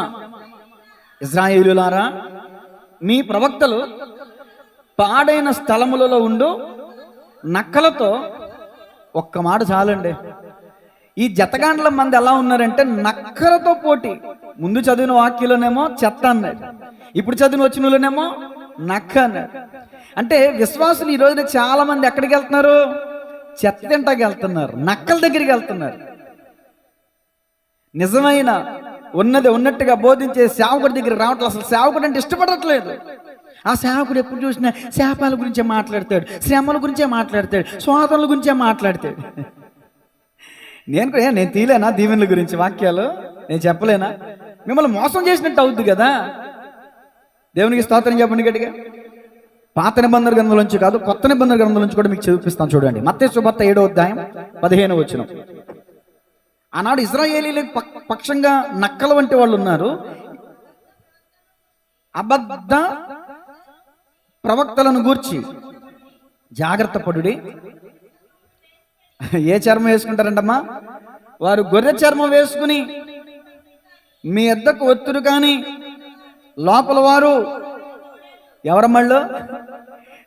ఇశ్రాయేలులారా, మీ ప్రవక్తలు పాడైన స్థలములలో ఉండు నక్కలతో, ఒక్క మాట చాలండి. ఈ జతగాండ్ల మంది ఎలా ఉన్నారంటే నక్కలతో పోటీ. ముందు చదివిన వాక్యంలోనేమో చెత్త అన్నాడు, ఇప్పుడు చదివిన వచ్చినలోనేమో నక్క అన్నాడు. అంటే విశ్వాసులు ఈ రోజున చాలా మంది ఎక్కడికి వెళ్తున్నారు? చెత్త తింటాకి వెళ్తున్నారు, నక్కల దగ్గరికి వెళ్తున్నారు. నిజమైన ఉన్నది ఉన్నట్టుగా బోధించే సేవకుడి దగ్గర రావట్లేదు. అసలు సేవకుడు అంటే ఇష్టపడట్లేదు. ఆ సేవకుడు ఎప్పుడు చూసినా శాపాల గురించే మాట్లాడతాడు, శ్రమల గురించే మాట్లాడతాడు, శోధనల గురించే మాట్లాడతాడు. నేను తీలేనా దీవెనల గురించి వాక్యాలు? నేను చెప్పలేనా? మిమ్మల్ని మోసం చేసినట్టు అవుద్ది కదా. దేవునికి స్తోత్రం చెప్పండి గట్టిగా. పాత నిబంధన గ్రంథం నుంచి కాదు, కొత్త నిబంధన గ్రంథం నుంచి కూడా మీకు చూపిస్తాను చూడండి. మత్తయి సువార్త 7వ అధ్యాయం 15వ వచనం. ఆనాడు ఇశ్రాయేలీల పక్షంగా నక్కల వంటి వాళ్ళు ఉన్నారు. అబద్ధ ప్రవక్తలను గూర్చి జాగ్రత్త పడుడి. ఏ చర్మం వేసుకుంటారంటమ్మా? వారు గొర్రె చర్మం వేసుకుని మీ వద్దకు ఒత్తురు, కానీ లోపల వారు ఎవరమ్మళ్ళు?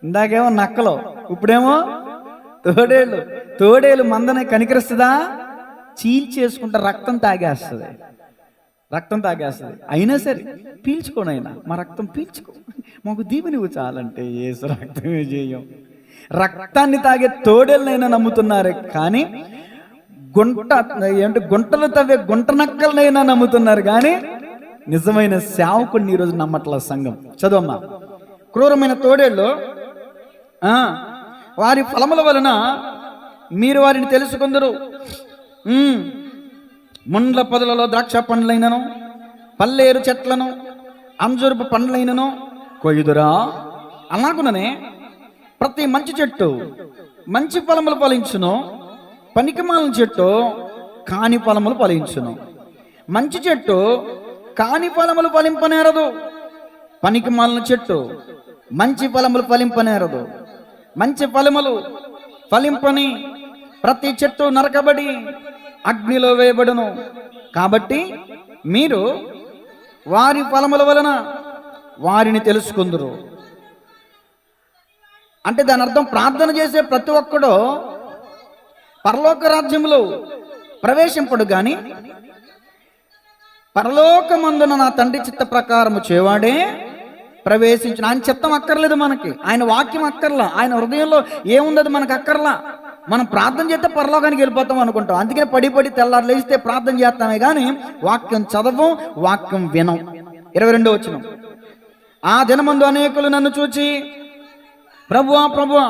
ఇందాకేమో నక్కలు, ఇప్పుడేమో తోడేళ్ళు. తోడేలు మందని కనికరిస్తుందా? చీల్చేసుకుంటా రక్తం తాగేస్తుంది. అయినా సరే పీల్చుకోనైనా మా రక్తం పీల్చుకో, మాకు దీవెనివ్వు చాలంటే ఏసు రక్తమే చేయం. రక్తాన్ని తాగే తోడేళ్ళనైనా నమ్ముతున్నారు, కానీ గుంటలు తవ్వే గుంట నక్కలనైనా నమ్ముతున్నారు, కానీ నిజమైన సేవకుడిని ఈరోజు నమ్మట్ల సంఘం. చదవమ్మా. క్రూరమైన తోడేళ్ళు వారి ఫలముల వలన మీరు వారిని తెలుసుకుందరు. ముండ్ల పొదలలో ద్రాక్ష పండ్లైనను, పల్లేరు చెట్లను, అంజూరపు పండ్లైనను కొయ్యుదురా. అలాగుననే ప్రతి మంచి చెట్టు మంచి ఫలములు ఫలించును, పనికిమాలిన చెట్టు కాని ఫలములు ఫలించును. మంచి చెట్టు కాని ఫలములు ఫలింపనేరదు, పనికిమాలిన చెట్టు మంచి ఫలములు ఫలింపనేరదు. మంచి ఫలములు ఫలింపని ప్రతి చెట్టు నరకబడి అగ్నిలో వేయబడును. కాబట్టి మీరు వారి ఫలముల వలన వారిని తెలుసుకుందురు. అంటే దాని అర్థం, ప్రార్థన చేసే ప్రతి ఒక్కడూ పరలోక రాజ్యములో ప్రవేశింపడు, కానీ పరలోకమందున నా తండ్రి చిత్త ప్రకారము చేవాడే ప్రవేశించిన. ఆయన చిత్తం అక్కర్లేదు మనకి, ఆయన వాక్యం అక్కర్లా, ఆయన హృదయంలో ఏముంది మనకు అక్కర్లా. మనం ప్రార్థన చేస్తే పరలోకానికి వెళ్ళిపోతాం అనుకుంటాం. అందుకని పడి తెల్లారు లేస్తే ప్రార్థన చేస్తామే, కానీ వాక్యం చదవం, వాక్యం వినం. 22వ వచనం. ఆ దినమందు అనేకులు నన్ను చూచి, ప్రభువా ప్రభువా,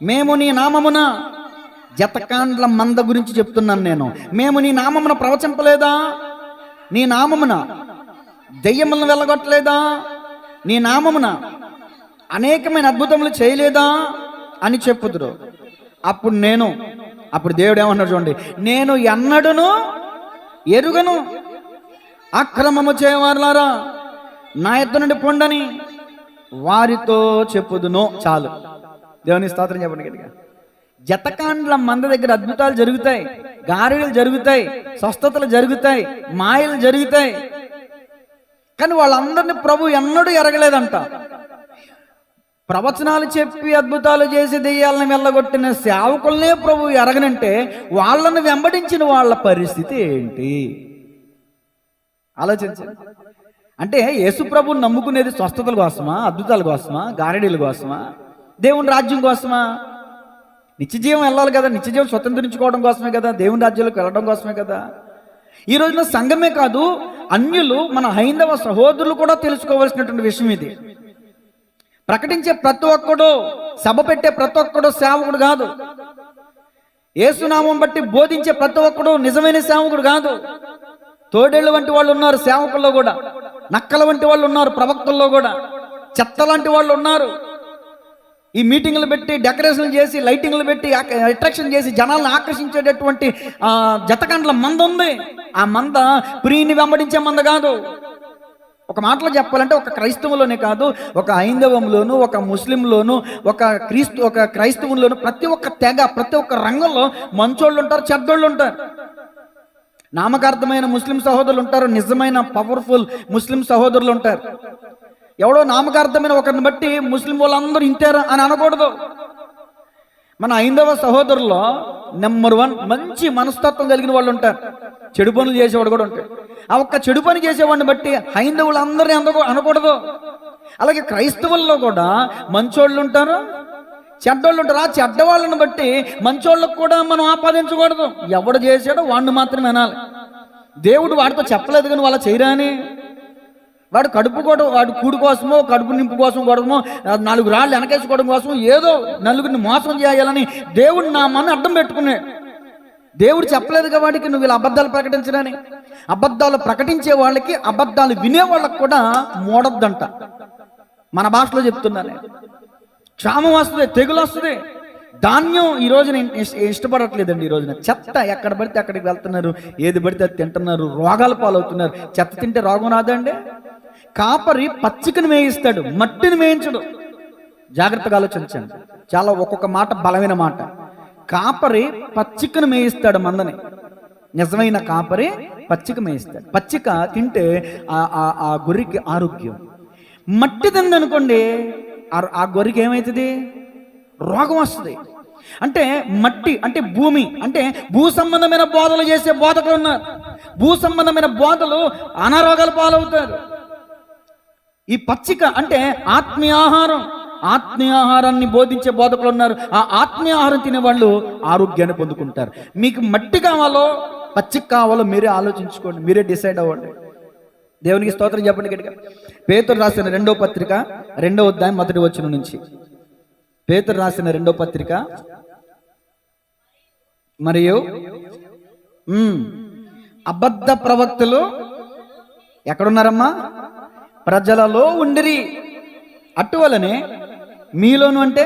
మేము నీ నామమున, జతకాండ్ల మంద గురించి చెప్తున్నాను నేను, మేము నీ నామమున ప్రవచింపలేదా? నీ నామమున దెయ్యములను వెళ్ళగొట్టలేదా? నీ నామమున అనేకమైన అద్భుతములు చేయలేదా అని చెప్పుదురు. అప్పుడు దేవుడు ఏమన్నాడు చూడండి, నేను ఎన్నడును ఎరుగను అక్రమము చేయవారులారా, నా యొద్ద నుండి పొండని వారితో చెప్పుదును. చాలు. దేవుని స్తోత్రం చెప్పండి గట్టిగా. జతకాండ్ల మంద దగ్గర అద్భుతాలు జరుగుతాయి, గారెలు జరుగుతాయి, స్వస్థతలు జరుగుతాయి, మాయలు జరుగుతాయి, కానీ వాళ్ళందరినీ ప్రభు ఎన్నడూ ఎరగలేదంట. ప్రవచనాలు చెప్పి అద్భుతాలు చేసి దెయ్యాలను వెళ్ళగొట్టిన సేవకులనే ప్రభు ఎరగనంటే వాళ్ళను వెంబడించిన వాళ్ళ పరిస్థితి ఏంటి ఆలోచించండి. అంటే యేసు ప్రభుని నమ్ముకునేది స్వస్థతల కోసమా, అద్భుతాల కోసమా, గారెడీల కోసమా, దేవుని రాజ్యం కోసమా? నిత్యజీవం వెళ్ళాలి కదా, నిత్యజీవం స్వతంత్రించుకోవడం కోసమే కదా, దేవుని రాజ్యంలోకి వెళ్ళడం కోసమే కదా. ఈ రోజున సంఘమే కాదు, అన్యులు, మన హైందవ సహోదరులు కూడా తెలుసుకోవాల్సినటువంటి విషయం ఇది. ప్రకటించే ప్రతి ఒక్కడు, సభ పెట్టే ప్రతి ఒక్కడు సేవకుడు కాదు. యేసునామం బట్టి బోధించే ప్రతి ఒక్కడు నిజమైన సేవకుడు కాదు. తోడేళ్ళు వంటి వాళ్ళు ఉన్నారు సేవకుల్లో కూడా, నక్కల వంటి వాళ్ళు ఉన్నారు ప్రవక్తల్లో కూడా, చెత్త లాంటి వాళ్ళు ఉన్నారు. ఈ మీటింగ్లు పెట్టి, డెకరేషన్లు చేసి, లైటింగ్లు పెట్టి, అట్రాక్షన్ చేసి జనాలను ఆకర్షించేటటువంటి జతకండ్ల మంద ఉంది. ఆ మంద ప్రియుని వెంబడించే మంద కాదు. ఒక మాటలో చెప్పాలంటే, ఒక క్రైస్తవులోనే కాదు, ఒక హైందవంలోను, ఒక ముస్లింలోను, ఒక క్రైస్తవుల్లోను, ప్రతి ఒక్క తెగ, ప్రతి ఒక్క రంగంలో మంచోళ్ళు ఉంటారు, చెడ్డోళ్ళు ఉంటారు. నామకార్థమైన ముస్లిం సహోదరులు ఉంటారు, నిజమైన పవర్ఫుల్ ముస్లిం సహోదరులు ఉంటారు. ఎవడో నామకార్థమైన ఒకరిని బట్టి ముస్లిం వాళ్ళందరూ ఇంటారు అని అనకూడదు. మన హైందవ సహోదరుల్లో నెంబర్ 1 మంచి మనస్తత్వం కలిగిన వాళ్ళు ఉంటారు, చెడు పనులు చేసేవాడు కూడా ఉంటాడు. ఆ ఒక్క చెడు పని చేసేవాడిని బట్టి హైందవులందరినీ అనకూడదు. అలాగే క్రైస్తవుల్లో కూడా మంచోళ్ళు ఉంటారు, చెడ్డోళ్ళు ఉంటారు. ఆ చెడ్డవాళ్ళని బట్టి మంచోళ్ళకు కూడా మనం ఆపాదించకూడదు. ఎవడు చేసాడో వాడిని మాత్రమే వినాలి. దేవుడు వాడితో చెప్పలేదు కానీ వాళ్ళ చేయరా అని. వాడు వాడు కూడు కోసమో, కడుపు నింపు కోసమో, 4 రాళ్ళు వెనకేసుకోవడం కోసం, ఏదో నలుగురిని మోసం చేయాలని దేవుడు నామాన్ని అడ్డం పెట్టుకున్నాడు. దేవుడు చెప్పలేదుగా వాడికి నువ్వు ఇలా అబద్ధాలు ప్రకటించడని. అబద్ధాలు ప్రకటించే వాళ్ళకి, అబద్ధాలు వినే వాళ్ళకి కూడా మోడొద్దంట. మన భాషలో చెప్తున్నాను. క్షామం వస్తుంది, తెగులు వస్తుంది. ధాన్యం ఈ రోజున ఇష్టపడట్లేదండి. ఈ రోజున చెత్త ఎక్కడ పడితే అక్కడికి వెళ్తున్నారు, ఏది పడితే అది తింటున్నారు, రోగాల పాలవుతున్నారు. చెత్త తింటే రోగం రాదండి. కాపరి పచ్చికను మేయిస్తాడు, మట్టిని మేయించడు. జాగ్రత్తగా ఆలోచించండి. చాలా ఒక్కొక్క మాట బలమైన మాట. కాపరి పచ్చికను మేయిస్తాడు మందని. నిజమైన కాపరి పచ్చిక మేయిస్తాడు. పచ్చిక తింటే ఆ గొర్రెకి ఆరోగ్యం. మట్టి తిందనుకోండి, ఆ గొర్రెకి ఏమవుతుంది? రోగం వస్తుంది. అంటే మట్టి అంటే భూమి, అంటే భూ సంబంధమైన బోధలు చేసే బోధకులు ఉన్నారు. భూ సంబంధమైన బోధలు అనారోగ్యాల పాలవుతారు. ఈ పచ్చిక అంటే ఆత్మీయ ఆహారం, ఆత్మీయ ఆహారాన్ని బోధించే బోధకులు ఉన్నారు. ఆ ఆత్మీయ ఆహారం తినేవాళ్ళు ఆరోగ్యాన్ని పొందుకుంటారు. మీకు మట్టి కావాలో పచ్చిక కావాలో మీరే ఆలోచించుకోండి, మీరే డిసైడ్ అవ్వండి. దేవునికి స్తోత్రం చెప్పండి గట్టిగా. పేతురు రాసిన 2వ పత్రిక 2వ అధ్యాయం 1వ వచనం నుంచి. పేతురు రాసిన 2వ పత్రిక మరియు అబద్ధ ప్రవక్తలు ఎక్కడున్నారమ్మా? ప్రజలలో ఉండిరి. అటువలనే మీలోను అంటే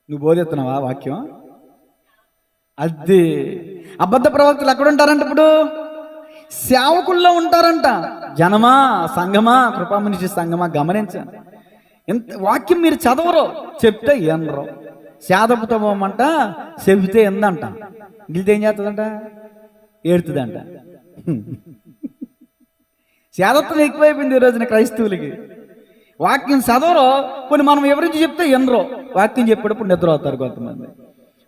నువ్వు బోధిస్తున్నావా వాక్యం? అది అబద్ధ ప్రవక్తలు ఎక్కడ ఉంటారంట? ఇప్పుడు సేవకుల్లో ఉంటారంట. జనమా, సంఘమా, కృపామనిషి సంఘమా, గమనించండి. ఎంత వాక్యం మీరు చదవరు, చెప్తే ఎనరు. సేదపుతో పోమంట, చెబితే ఎందంట, గిలితే ఏం చేస్తుందంట? ఏడుతుందంట. సేదత్వం ఎక్కువైపోయింది ఈ రోజున క్రైస్తవులకి. వాక్యం చదవరో, కొన్ని మనం ఎవరించి చెప్తే ఎనరో. వాక్యం చెప్పేటప్పుడు నిద్ర అవుతారు కొంతమంది.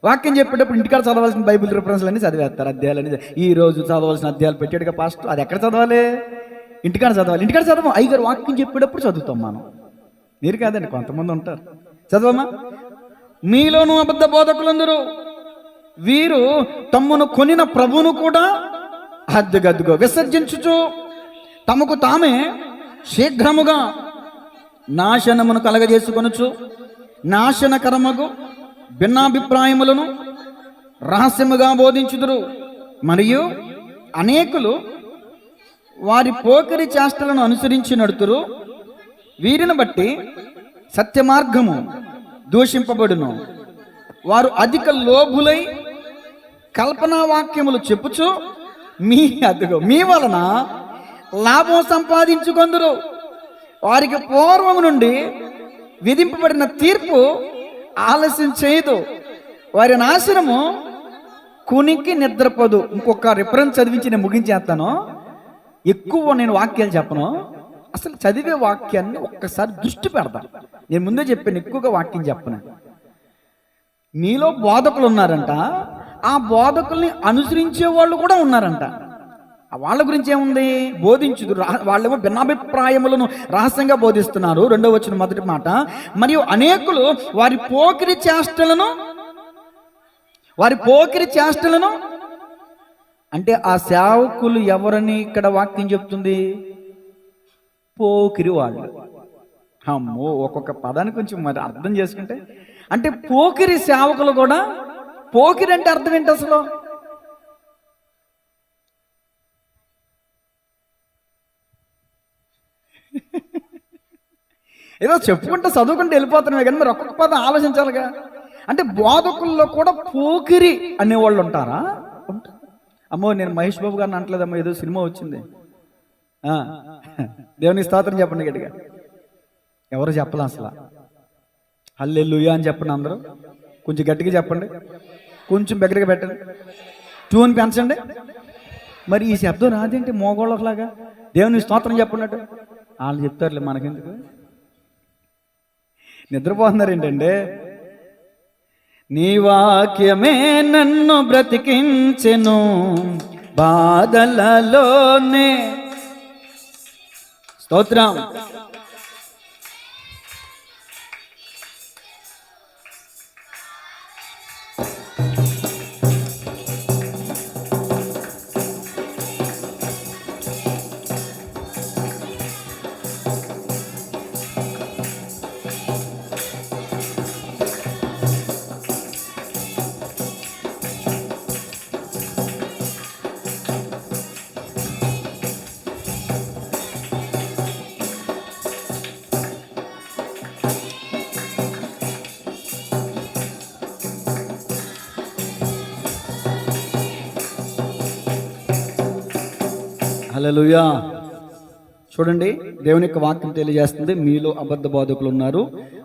వాక్యం చెప్పేటప్పుడు ఇంటికాడ చదవాల్సిన బైబిల్ రిఫరెన్స్లు అన్నీ చదివేస్తారు. అధ్యాయాలని ఈ రోజు చదవాల్సిన అధ్యాయాలు పెట్టాడుగా పాస్ట్, అది ఎక్కడ చదవాలి? ఇంటికాడ చదవాలి. ఇంటికాడ చదవం. అయ్యగారు వాక్యం చెప్పేటప్పుడు చదువుతాం మనం. మీరు కాదండి, కొంతమంది ఉంటారు. చదవమ్మా. మీలోను అబద్ధ బోధకులందరూ వీరు తమ్మును కొనిన ప్రభువును కూడా అద్దెగద్దుగో విసర్జించుచు తమకు తామే శీఘ్రముగా నాశనమును కలగజేసుకొనుచు నాశనకరమగు భిన్నాభిప్రాయములను రహస్యముగా బోధించుదురు. మరియు అనేకులు వారి పోకరి చేష్టలను అనుసరించి నడుతురు. వీరిని బట్టి సత్య మార్గము దూషింపబడును. వారు అధిక లోభులై కల్పనా వాక్యములు చెప్పుచు మీ వలన లాభం సంపాదించుకొందురు. వారికి పూర్వము నుండి విధింపబడిన తీర్పు ఆలస్యం చేయదు. వారి నాశనము కునికి నిద్రపోదు. ఇంకొక రిఫరెన్స్ చదివించి నేను ముగించేస్తాను. ఎక్కువ నేను వాక్యాలు చెప్పను. అసలు చదివే వాక్యాన్ని ఒక్కసారి దృష్టి పెడతాను. నేను ముందే చెప్పాను, ఎక్కువగా వాక్యం చెప్పను. మీలో బోధకులు ఉన్నారంట, ఆ బోధకుల్ని అనుసరించే వాళ్ళు కూడా ఉన్నారంట. వాళ్ళ గురించి ఏముంది? బోధించుదు. వాళ్ళేమో భిన్నాభిప్రాయములను రహస్యంగా బోధిస్తున్నారు. 2వ వచనం మొదటి మాట. మరియు అనేకులు వారి పోకిరి చేష్టలను అంటే ఆ సేవకులు ఎవరని ఇక్కడ వాక్యం చెప్తుంది? పోకిరి వాళ్ళు. అమ్మో, ఒక్కొక్క పదాన్ని కొంచెం మరి అర్థం చేసుకుంటే, అంటే పోకిరి సేవకులు కూడా. పోకిరి అంటే అర్థం ఏంటి అసలు? ఏదో చెప్పుకుంటే చదువుకుంటే వెళ్ళిపోతున్నాయి కానీ మరి ఒక్కొక్క పదం ఆలోచించాలిగా. అంటే బోధకుల్లో కూడా పోకిరి అనేవాళ్ళు ఉంటారా? ఉంటారు. అమ్మో, నేను మహేష్ బాబు గారిని అంటలేదమ్మో, ఏదో సినిమా వచ్చింది. దేవుని స్తోత్రం చెప్పండి గట్టిగా. ఎవరు చెప్పలే అసలు. హల్లెలూయా అని చెప్పండి అందరూ. కొంచెం గట్టిగా చెప్పండి, కొంచెం దగ్గరగా పెట్టండి, ట్యూన్ పెంచండి. మరి ఈ శబ్దం రాదేంటి మోగోళ్ళలాగా? దేవుని స్తోత్రం చెప్పన్నట్టు వాళ్ళు చెప్తారులే, మనకెందుకు? నిద్రపోతున్నారేంటండి? నీ వాక్యమే నన్ను బ్రతికించెను బాధలలోనే. స్తోత్రం. హల్లెలూయా. చూడండి, దేవుని యొక్క వాక్యం తెలియజేస్తుంది, మీలో అబద్ధ బోధకులు ఉన్నారు.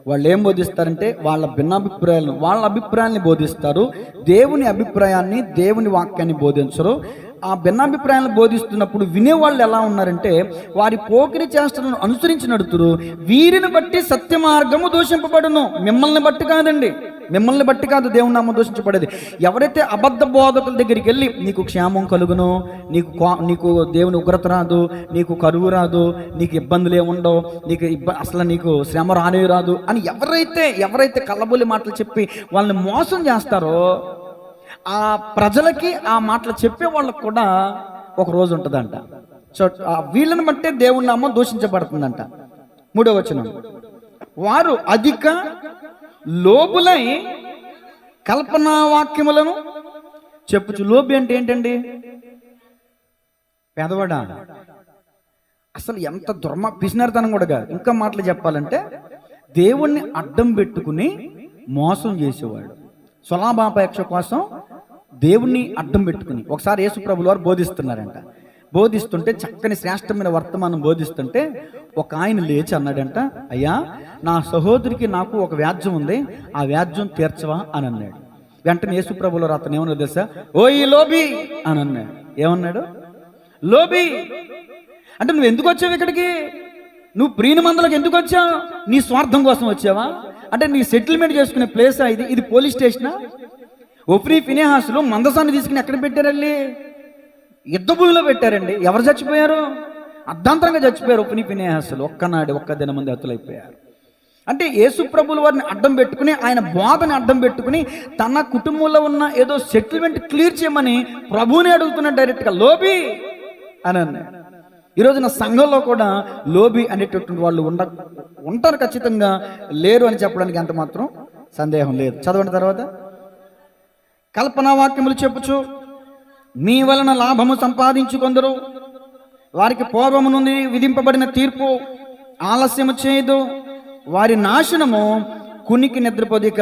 వాళ్ళు ఏం బోధిస్తారంటే వాళ్ళ అభిప్రాయాన్ని బోధిస్తారు. దేవుని అభిప్రాయాన్ని, దేవుని వాక్యాన్ని బోధించరు. ఆ భిన్నాభిప్రాయాలను బోధిస్తున్నప్పుడు వినేవాళ్ళు ఎలా ఉన్నారంటే వారి పోకిరి చేష్టలను అనుసరించి నడుతురు. వీరిని బట్టి సత్య మార్గము దూషింపబడును. మిమ్మల్ని బట్టి కాదండి, మిమ్మల్ని బట్టి కాదు దేవుని నామం దూషించబడేది. ఎవరైతే అబద్ధ బోధకుల దగ్గరికి వెళ్ళి నీకు క్షేమం కలుగును, నీకు దేవుని ఉగ్రత రాదు, నీకు కరువు రాదు, నీకు ఇబ్బందులు ఏముండవు, అసలు నీకు శ్రమ రానే రాదు అని ఎవరైతే కళ్ళబొల్లి మాటలు చెప్పి వాళ్ళని మోసం చేస్తారో ఆ ప్రజలకి ఆ మాటలు చెప్పే వాళ్ళకు కూడా ఒక రోజు ఉంటుందంట. సో వీళ్ళని బట్టే దేవుని నామం దూషించబడుతుందంట. 3వ వచనం, వారు అధిక లోబులై కల్పనా వాక్యములను చెప్పుచు. లోబి అంటే ఏంటండి? పేదవాడా? అసలు ఎంత పిసినారితనం కూడా కాదు. ఇంకా మాటలు చెప్పాలంటే దేవుణ్ణి అడ్డం పెట్టుకుని మోసం చేసేవాడు. స్వలాభాపేక్ష కోసం దేవుణ్ణి అడ్డం పెట్టుకుని. ఒకసారి యేసు ప్రభులు వారు బోధిస్తున్నారంట. బోధిస్తుంటే చక్కని శ్రేష్టమైన వర్తమానం బోధిస్తుంటే ఒక ఆయన లేచి అన్నాడంట, అయ్యా నా సహోదరికి నాకు ఒక వ్యాజ్యం ఉంది, ఆ వ్యాజ్యం తీర్చవా అని అన్నాడు. వెంటనే యేసు ప్రభులు వారు అతను ఏమన్నా తెలుసా? ఓ ఈ లోబి అని అన్నాడు. ఏమన్నాడు? లోబి అంటే నువ్వు ఎందుకు వచ్చావు ఇక్కడికి? నువ్వు ప్రియుని మందలకు ఎందుకు వచ్చావు? నీ స్వార్థం కోసం వచ్చావా? అంటే నీ సెటిల్మెంట్ చేసుకునే ప్లేసా ఇది? ఇది పోలీస్ స్టేషనా? ఒఫ్నీ ఫినెహాసులు మందసాన్ని తీసుకుని ఎక్కడ పెట్టారండి? యుద్ధ భూమిలో పెట్టారండి. ఎవరు చచ్చిపోయారు? అర్ధాంతరంగా చచ్చిపోయారు ఒఫ్నీ ఫినెహాసులు. ఒక్క దినమంది హతులైపోయారు. అంటే యేసు ప్రభుల వారిని అడ్డం పెట్టుకుని, ఆయన బోధని అడ్డం పెట్టుకుని తన కుటుంబంలో ఉన్న ఏదో సెటిల్మెంట్ క్లియర్ చేయమని ప్రభువుని అడుగుతున్నాడు డైరెక్ట్గా, లోబి అని అన్నాడు. ఈరోజు నా సంఘంలో కూడా లోబి అనేటటువంటి వాళ్ళు ఉంటారు, ఖచ్చితంగా లేరు అని చెప్పడానికి ఎంత మాత్రం సందేహం లేదు. చదవండి తర్వాత, కల్పనా వాక్యములు చెప్పుచు మీ వలన లాభము సంపాదించుకొందరు, వారికి పూర్వము నుండి విధింపబడిన తీర్పు ఆలస్యము చేయదు, వారి నాశనము కునికి నిద్రపోదిక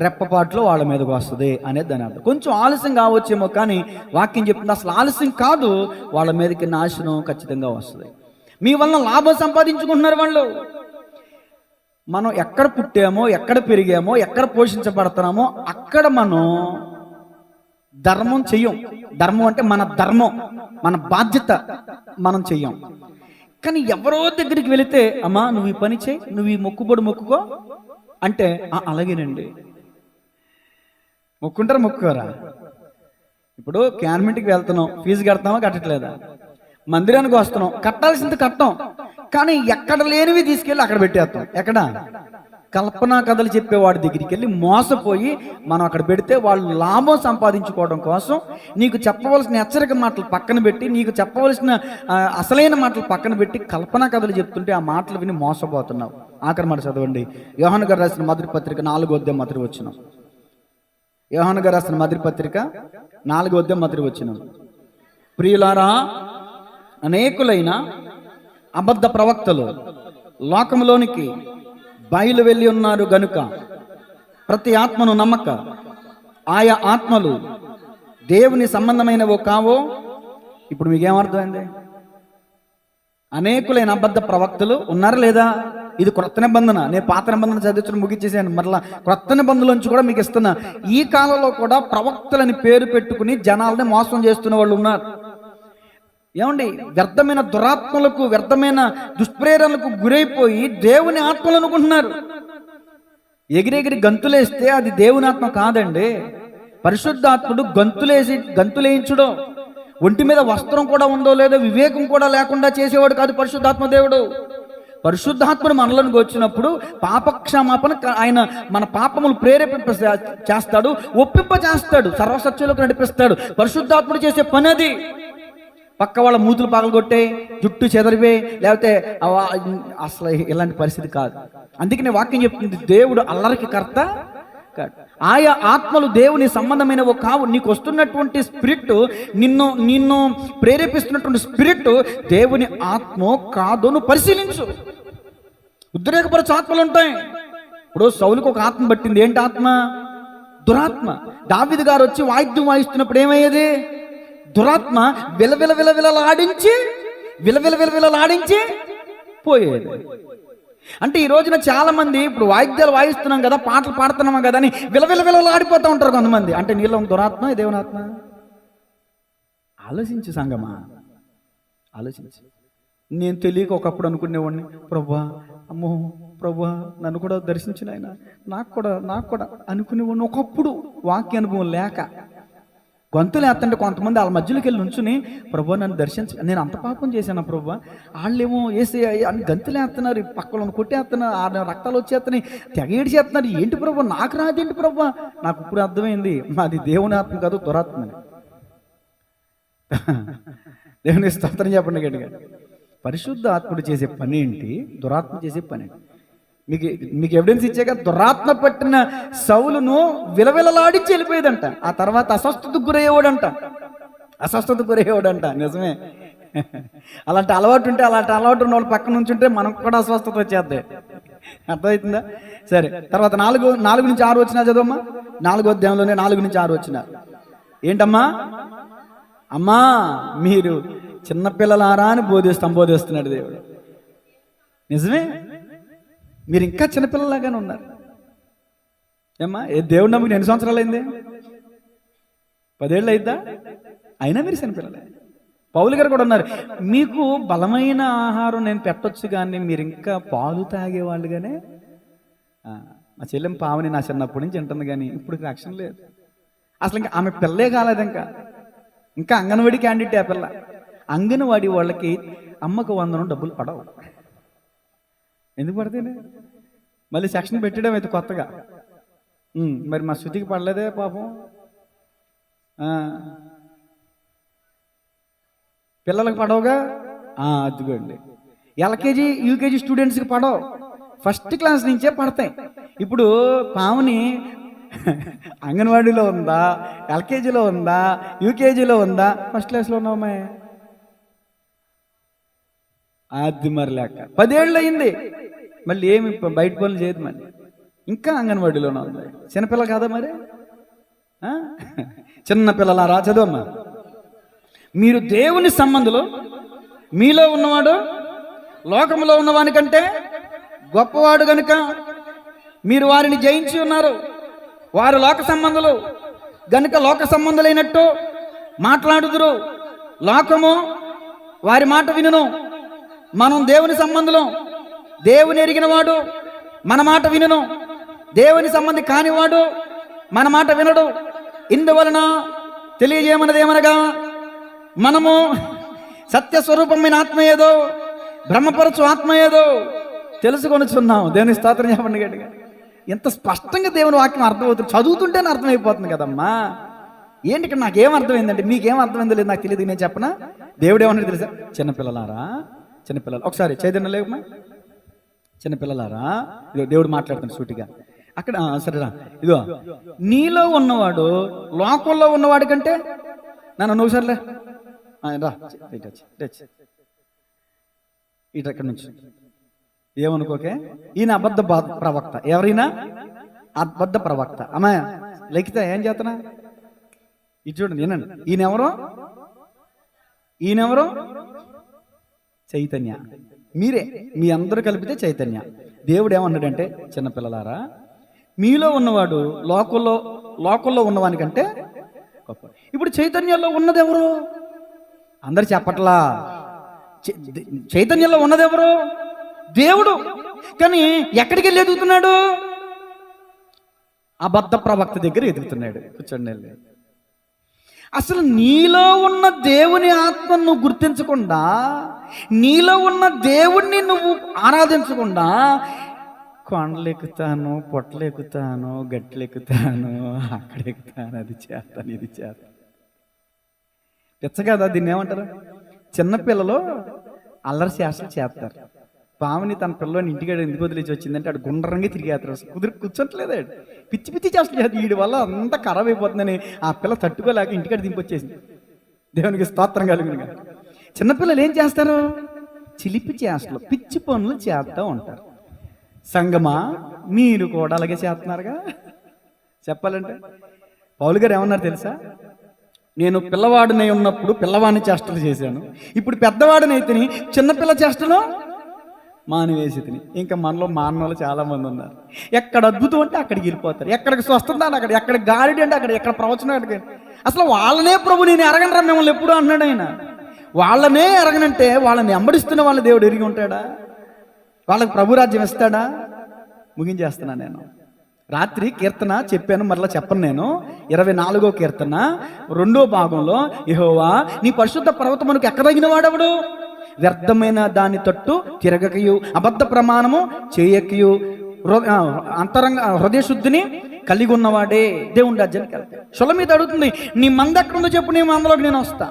రెప్పపాట్లో వాళ్ళ మీదకి వస్తుంది అనేది దాని అర్థం. కొంచెం ఆలస్యం కావచ్చేమో, కానీ వాక్యం చెప్తుంది అసలు ఆలస్యం కాదు, వాళ్ళ మీదకి నాశనం ఖచ్చితంగా వస్తుంది. మీ వలన లాభం సంపాదించుకుంటున్నారు వాళ్ళు. మనం ఎక్కడ పుట్టామో, ఎక్కడ పెరిగామో, ఎక్కడ పోషించబడుతున్నామో అక్కడ మనం ధర్మం చెయ్యం. ధర్మం అంటే మన ధర్మం, మన బాధ్యత మనం చెయ్యం. కానీ ఎవరో దగ్గరికి వెళితే, అమ్మా నువ్వు ఈ పని చేయి, నువ్వు ఈ మొక్కుకో అంటే అలాగేనండి. మొక్కుంటారా? మొక్కుకోరా? ఇప్పుడు క్యాన్మెంట్కి వెళ్తున్నాం, ఫీజు కడతామా కట్టట్లేదా? మందిరానికి వస్తున్నాం, కట్టాల్సింది కట్టాం, కానీ ఎక్కడ లేనివి తీసుకెళ్ళి అక్కడ పెట్టేస్తాం. ఎక్కడ? కల్పనా కథలు చెప్పేవాడి దగ్గరికి వెళ్ళి మోసపోయి మనం అక్కడ పెడితే వాళ్ళు లాభం సంపాదించుకోవడం కోసం నీకు చెప్పవలసిన హెచ్చరిక మాటలు పక్కన పెట్టి, నీకు చెప్పవలసిన అసలైన మాటలు పక్కన పెట్టి కల్పనా కథలు చెప్తుంటే ఆ మాటలు విని మోసపోతున్నావు. ఆఖరి మాట చదవండి, యోహాను గారు రాసిన మొదటి పత్రిక 4వ అధ్యాయం మొదటి వచనం. యోహాను గారు రాసిన మొదటి పత్రిక 4వ అధ్యాయం మొదటి వచనం. ప్రియులారా, అనేకులైన అబద్ధ ప్రవక్తలు లోకంలోనికి బయలు వెళ్ళి ఉన్నారు గనుక ప్రతి ఆత్మను నమ్మక, ఆయా ఆత్మలు దేవుని సంబంధమైనవో కావో. ఇప్పుడు మీకేమర్థమైంది? అనేకులైన అబద్ధ ప్రవక్తలు ఉన్నారా లేదా? ఇది క్రొత్త నిబంధన. నేను పాత నిబంధన చదివించడం ముగించేసాను, మరలా క్రొత్త నిబంధనలోంచి కూడా మీకు ఇస్తున్నా. ఈ కాలంలో కూడా ప్రవక్తలని పేరు పెట్టుకుని జనాలని మోసం చేస్తున్న వాళ్ళు ఉన్నారు. ఏమండి, వ్యర్థమైన దురాత్మలకు, వ్యర్థమైన దుష్ప్రేరణలకు గురైపోయి దేవుని ఆత్మలు అనుకుంటున్నారు. ఎగిరెగిరి గంతులేస్తే అది దేవుని ఆత్మ కాదండి. పరిశుద్ధాత్ముడు గంతులేయించుడు, ఒంటి మీద వస్త్రం కూడా ఉందో లేదో వివేకం కూడా లేకుండా చేసేవాడు కాదు పరిశుద్ధాత్మ దేవుడు. పరిశుద్ధాత్ముడు మనలోనికి వచ్చినప్పుడు పాపక్షమాపణ, ఆయన మన పాపములు ప్రేరేపింప చేస్తాడు, ఒప్పింప చేస్తాడు, సర్వసత్యంలోకి నడిపిస్తాడు. పరిశుద్ధాత్ముడు చేసే పని అది. పక్క వాళ్ళ మూతులు పగలగొట్టే, జుట్టు చెదరివే, లేకపోతే అసలు ఇలాంటి పరిస్థితి కాదు. అందుకనే వాక్యం చెప్తుంది, దేవుడు అల్లరికి కర్త కాదు. ఆయా ఆత్మలు దేవుని సంబంధమైనవో కావు. నీకు వస్తున్నటువంటి స్పిరిట్, నిన్ను ప్రేరేపిస్తున్నటువంటి స్పిరిట్ దేవుని ఆత్మో కాదో నువ్వు పరిశీలించు. ఉద్రేకపరచు ఆత్మలు ఉంటాయి. ఇప్పుడు సౌలుకు ఒక ఆత్మ పట్టింది. ఏంటి ఆత్మ? దురాత్మ. దావీదు గారు వచ్చి వాయిద్యం వాయిస్తున్నప్పుడు ఏమయ్యేది? దురాత్మ విలవిలలాడించి విలవిలలాడించి పోయేది. అంటే ఈ రోజున చాలా మంది ఇప్పుడు వాయిద్యాలు వాయిస్తున్నాం కదా, పాటలు పాడుతున్నాం కదా అని విలవిలలాడిపోతూ ఉంటారు కొంతమంది. అంటే నీలో దురాత్మ, దేవునాత్మ? ఆలోచించు సంగమా, ఆలోచించు. నేను తెలియక ఒకప్పుడు అనుకునేవాడిని, ప్రభా అమ్మో ప్రభా నన్ను కూడా దర్శించిన ఆయన, నాకు కూడా అనుకునేవాడిని ఒకప్పుడు, వాక్య అనుభవం లేక. గొంతులు ఎత్తంటే కొంతమంది వాళ్ళ మధ్యలోకి వెళ్ళి నుంచుని, ప్రభా నన్ను దర్శించ, నేను అంత పాపం చేశాను ప్రభా, వాళ్ళేమో వేసి అని గంతులు వేస్తున్నారు, పక్కన కొట్టేస్తున్నారు, ఆ రక్తాలు వచ్చేస్తున్నాయి, తెగ ఏడిచేస్తున్నారు. ఏంటి ప్రభా నాకు రాదేంటి ప్రభా? నాకు ఇప్పుడు అర్థమైంది, మాది దేవుని ఆత్మ కాదు దురాత్మని. దేవుని స్తోత్రం చెప్పండి గట్టిగా. పరిశుద్ధ ఆత్ముడు చేసే పని ఏంటి, దురాత్మ చేసే పని ఏంటి? మీకు ఎవిడెన్స్ ఇచ్చాక దురాత్మ పట్టిన సౌలును విలవిలలాడించి వెళ్ళిపోయేదంట. ఆ తర్వాత అస్వస్థతకు గురయ్యేవాడంట. నిజమే. అలాంటి అలవాటు ఉన్న వాళ్ళు పక్కన నుంచి ఉంటే మనకు కూడా అస్వస్థత వచ్చేద్ది. అర్థమవుతుందా? సరే, తర్వాత 4 నుంచి 6 వచ్చినా చదవమ్మా. 4వ అధ్యాయంలోనే 4 నుంచి 6 వచ్చిన ఏంటమ్మా? అమ్మా మీరు చిన్నపిల్లలారా అని సంబోధిస్తున్నాడు దేవుడు. నిజమే, మీరు ఇంకా చిన్నపిల్లలాగానే ఉన్నారు. ఏమ్మా, దేవుడు నమ్ముకుని ఎన్ని సంవత్సరాలు అయింది? 10 ఏళ్ళు అయిద్దా? అయినా మీరు చిన్నపిల్లలే. పౌలు గారు కూడా ఉన్నారు, మీకు బలమైన ఆహారం నేను పెట్టొచ్చు కానీ మీరు ఇంకా పాలు తాగేవాళ్ళుగానే. మా చెల్లెం పావని నా చిన్నప్పటి నుంచి ఉంటుంది కానీ ఇప్పుడు రక్షణ లేదు. అసలు ఇంకా ఆమె పిల్లే కాలేదు. ఇంకా అంగన్వాడీ క్యాండిడేట్ ఆ పిల్ల. అంగన్వాడీ వాళ్ళకి అమ్మకు 100 డబ్బులు పడవు. ఎందుకు పడితేనే? మళ్ళీ సెక్షన్ పెట్టడం అయితే కొత్తగా. మరి మా శృతికి పడలేదే పాపం. పిల్లలకు పడవుగా. అదిగోండి, ఎల్కేజీ యూకేజీ స్టూడెంట్స్కి పడవు, ఫస్ట్ క్లాస్ నుంచే పడతాయి. ఇప్పుడు పావుని అంగన్వాడీలో ఉందా, ఎల్కేజీలో ఉందా, యూకేజీలో ఉందా, ఫస్ట్ క్లాస్లో ఉన్నామే? అది మరి లేక 10 ఏళ్ళు అయింది, మళ్ళీ ఏమి బయట పనులు చేయదు, మళ్ళీ ఇంకా అంగన్వాడీలోనే ఉంది. చిన్నపిల్ల కాదా మరి? చిన్నపిల్లలారా చదవమ్మా. మీరు దేవుని సంబంధులు, మీలో ఉన్నవాడు లోకంలో ఉన్నవాని కంటే గొప్పవాడు గనుక మీరు వారిని జయించి ఉన్నారు. వారు లోక సంబంధులు గనుక లోక సంబంధులైనట్టు మాట్లాడుదురు. లోకము వారి మాట వినును, మనం దేవుని సంబంధులం. దేవుని ఎరిగిన వాడు మన మాట వినును, దేవుని సంబంధి కానివాడు మన మాట వినడు. ఇందువలన తెలియజేయమన్నదేమనగా, మనము సత్యస్వరూపమైన ఆత్మ ఏదో, బ్రహ్మపరచు ఆత్మ ఏదో తెలుసుకొనిచున్నాం. దేవుని స్తోత్రం చెప్పండి గట్టిగా. ఎంత స్పష్టంగా దేవుని వాక్యం అర్థమవుతుంది, చదువుతుంటేనే అర్థమైపోతుంది కదమ్మా. ఏంటి ఇక్కడ నాకేం అర్థమైందంటే, మీకేం అర్థమైందో లేదు నాకు తెలియదు. నేను చెప్పనా? దేవుడు ఏమన్నా తెలుసా? చిన్నపిల్లలారా, చిన్నపిల్లలు ఒకసారి చైతన్య లేకమ్మా. చిన్నపిల్లలారా, ఇదో దేవుడు మాట్లాడుతున్నాడు సూటిగా అక్కడ. సరేరా, ఇదో నీలో ఉన్నవాడు లోకంలో ఉన్నవాడి కంటే నువ్వు సర్లే రా ఇటు అక్కడి నుంచి ఏమనుకోకే. ఈయన అబద్ధ ప్రవక్త. ఎవరైనా అబద్ధ ప్రవక్త. అమ్మాయ లెక్కితే ఏం చేస్తున్నా ఇది చూడండి, వినండి. ఈయనెవరో చైతన్య. మీరే, మీ అందరూ కలిపితే చైతన్య. దేవుడు ఏమన్నాడంటే, చిన్నపిల్లలారా మీలో ఉన్నవాడు లోకంలో ఉన్నవానికంటే గొప్ప. ఇప్పుడు చైతన్యంలో ఉన్నది ఎవరు? అందరు చెప్పట్లా. చైతన్యంలో ఉన్నది ఎవరు? దేవుడు. కానీ ఎక్కడికి వెళ్ళి ఎదుగుతున్నాడు? అబద్ధ ప్రవక్త దగ్గర ఎదుగుతున్నాడు. కూర్చోండి. అసలు నీలో ఉన్న దేవుని ఆత్మను నువ్వు గుర్తించకుండా, నీలో ఉన్న దేవుణ్ణి నువ్వు ఆరాధించకుండా, కొండలెక్కుతాను, పొట్టలెక్కుతాను, గట్లెక్కుతాను, అక్కడెక్కుతాను, అది చేస్తాను, ఇది చేస్తాను. పిచ్చ కదా, దీన్ని ఏమంటారు? చిన్నపిల్లలు అల్లరి చేష్టలు చేస్తారు. పాముని తన పిల్లని ఇంటికాడ ఎందుకు వదిలేసి వచ్చిందంటే అటు గుండ్రంగా తిరిగేస్తారు, కూర్చోట్లేదు. పిచ్చి చేస్తలేదు. వీడి వల్ల అంతా ఖరాబ్ అయిపోతుందని ఆ పిల్ల తట్టుకోలేక ఇంటికాడ దింపొచ్చేసింది. దేవునికి స్తోత్రం కలుగునుగా. చిన్నపిల్లలు ఏం చేస్తారు? చిలిపి చేష్టలు, పిచ్చి పనులు చేస్తూ ఉంటారు. సంగమా, మీరు కూడా అలాగే చేస్తున్నారుగా. చెప్పాలంటే పౌలు గారు ఏమన్నారు తెలుసా? నేను పిల్లవాడినై ఉన్నప్పుడు పిల్లవాడిని చేష్టలు చేశాను, ఇప్పుడు పెద్దవాడినైతిని చిన్నపిల్ల చేష్టలు మానివేసి తిని. ఇంకా మనలో మానవులు చాలా మంది ఉన్నారు. ఎక్కడ అద్భుతం అంటే అక్కడికి వెళ్ళిపోతారు, ఎక్కడికి స్వస్థత అంటే అక్కడ, ఎక్కడ గాలిడి అంటే అక్కడ, ఎక్కడ ప్రవచనం అక్కడికి. అసలు వాళ్ళనే ప్రభు నేను ఎరగనరా మిమ్మల్ని ఎప్పుడు అన్నాడు ఆయన. వాళ్ళనే ఎరగనంటే వాళ్ళని వెంబడిస్తున్న వాళ్ళ దేవుడు ఎరిగి ఉంటాడా? వాళ్ళకి ప్రభు రాజ్యం ఇస్తాడా? ముగించేస్తున్నా నేను. రాత్రి కీర్తన చెప్పాను, మరలా చెప్పను నేను. 24వ కీర్తన 2వ భాగంలో, యెహోవా నీ పరిశుద్ధ పర్వతమునకు ఎక్కదగిన వాడెవడు? వ్యర్థమైన దాని తట్టు తిరగకయు, అబద్ధ ప్రమాణము చేయకయు, అంతరంగ హృదయ శుద్ధిని కలిగి ఉన్నవాడే దేవుని రాజ్యానికి వెళ్తాడు. షులమీత అడుగుతుంది, నీ మంద ఎక్కడుందో చెప్పు, నీ మందలోకి నేను వస్తా.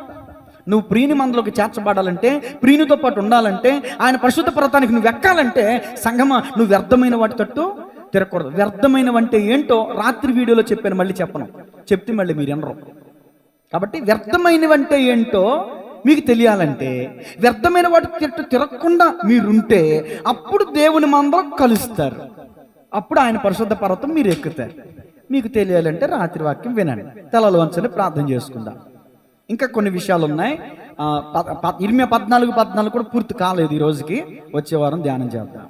నువ్వు ప్రియుని మందలోకి చేర్చబడాలంటే, ప్రియునితో పాటు ఉండాలంటే, ఆయన పరిశుద్ధ పర్వతానికి నువ్వు ఎక్కాలంటే, సంగమా నువ్వు వ్యర్థమైన వాటి తట్టు తిరగకూడదు. వ్యర్థమైనవంటే ఏంటో రాత్రి వీడియోలో చెప్పాను, మళ్ళీ చెప్పను, చెప్తే మళ్ళీ మీరు ఎనరు. కాబట్టి వ్యర్థమైనవంటే ఏంటో మీకు తెలియాలంటే, వ్యర్థమైన వాటి తిట్టు తిరగకుండా మీరుంటే అప్పుడు దేవుని మందలో కలుస్తారు, అప్పుడు ఆయన పరిశుద్ధ పర్వతం మీరు ఎక్కుతారు. మీకు తెలియాలంటే రాత్రి వాక్యం వినండి, తలలు వంచని ప్రార్థన చేసుకుందాం. ఇంకా కొన్ని విషయాలు ఉన్నాయి. ఇర్మియా 14 కూడా పూర్తి కాలేదు, ఈ రోజుకి వచ్చే వారం ధ్యానం చేద్దాం.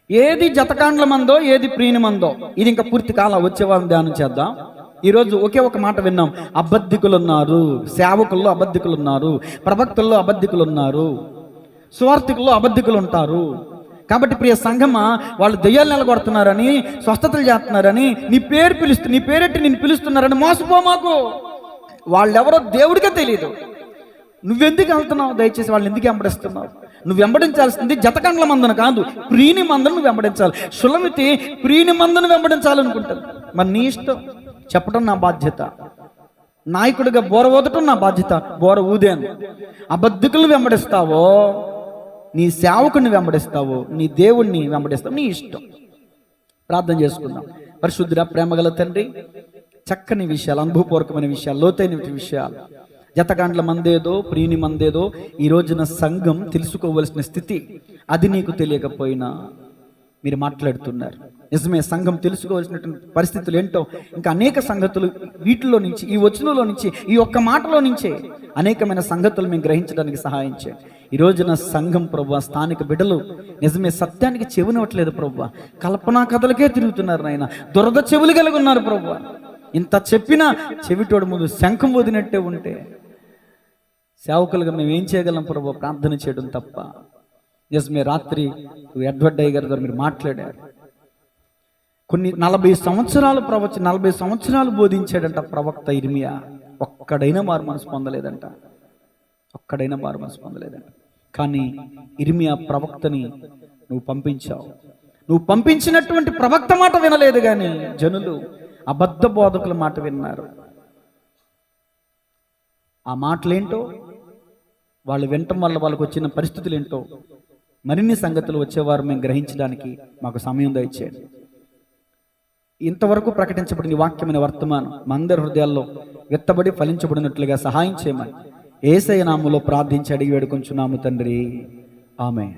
ఏది జతకాండ్ల మందో ఏది ప్రియుని మందో ఇది ఇంకా పూర్తి కాల, వచ్చే వారం ధ్యానం చేద్దాం. ఈరోజు ఒకే ఒక మాట విన్నాం, అబద్ధికులు ఉన్నారు, సేవకుల్లో అబద్ధికులు ఉన్నారు, ప్రవక్తల్లో అబద్ధికులు ఉన్నారు, సువార్థికుల్లో అబద్ధికులు ఉంటారు. కాబట్టి ప్రియ సంఘమా, వాళ్ళు దెయ్యాలు నిలగొడుతున్నారని, స్వస్థతలు చేస్తున్నారని, నీ పేరెట్టి నిన్ను పిలుస్తున్నారని మోసపోమాకు. వాళ్ళెవరో దేవుడికే తెలియదు. నువ్వెందుకు వెళ్తున్నావు? దయచేసి వాళ్ళని ఎందుకు వెంబడిస్తున్నావు? నువ్వు వెంబడించాల్సింది జతకండ్ల మందను కాదు, ప్రియుని మందను నువ్వు వెంబడించాలి. షులమితి ప్రియుని మందను వెంబడించాలనుకుంటాను. మరి నీ ఇష్టం, చెప్పడం నా బాధ్యత, నాయకుడిగా బోర ఊదటం నా బాధ్యత, బోర ఊదాను. అబద్ధికులను వెంబడిస్తావో, నీ సేవకుని వెంబడిస్తావో, నీ దేవుణ్ణి వెంబడిస్తావు, నీ ఇష్టం. ప్రార్థన చేసుకుందాం. పరిశుద్ధుడా, ప్రేమగల తండ్రి, చక్కని విషయాలు, అనుభవపూర్వకమైన విషయాలు, లోతైన విషయాలు, జతగాండ్ల మందేదో ప్రియుని మందేదో ఈ రోజున సంఘం తెలుసుకోవలసిన స్థితి, అది నీకు తెలియకపోయినా మీరు మాట్లాడుతున్నారు. నిజమే, సంఘం తెలుసుకోవాల్సినటువంటి పరిస్థితులు ఏంటో ఇంకా అనేక సంగతులు వీటిలో నుంచి, ఈ వచనంలో నుంచి, ఈ ఒక్క మాటలో నుంచే అనేకమైన సంగతులు మేము గ్రహించడానికి సహాయం చేయండి. ఈ రోజున సంఘం ప్రభువా, స్థానిక బిడ్డలు నిజమే సత్యానికి చెవినవట్లేదు ప్రభువా, కల్పనా కథలకే తిరుగుతున్నారు నాయన, దురద చెవులు కలిగి ఉన్నారు ప్రభువా. ఇంత చెప్పినా చెవిటోడు ముందు శంఖం వదినట్టే ఉంటే సేవకులుగా మేము ఏం చేయగలం ప్రభువా? ప్రార్థన చేయడం తప్ప. నిజమే, రాత్రి ఎడ్వర్డ్ అయ్య గారి ద్వారా మీరు మాట్లాడారు. కొన్ని 40 సంవత్సరాలు 40 సంవత్సరాలు బోధించాడంట ప్రవక్త ఇర్మియా. ఒక్కడైనా మారు మనసు పొందలేదంట, ఒక్కడైనా మారు మనసు పొందలేదంట. కానీ ఇర్మియా ప్రవక్తని నువ్వు పంపించావు. నువ్వు పంపించినటువంటి ప్రవక్త మాట వినలేదు, కానీ జనులు అబద్ధ బోధకుల మాట విన్నారు. ఆ మాటలేంటో, వాళ్ళు వినటం వల్ల వాళ్ళకు వచ్చిన పరిస్థితులు ఏంటో, మరిన్ని సంగతులు వచ్చేవారు మేము గ్రహించడానికి మాకు సమయం దయచేయండి. ఇంతవరకు ప్రకటించబడిన వాక్యమైన వర్తమానం మందరి హృదయాల్లో విత్తబడి ఫలించబడినట్లుగా సహాయం చేయమని యేసయ్య నామములో ప్రార్థించి అడిగి వేడుకొంచున్నాము తండ్రి, ఆమేన్.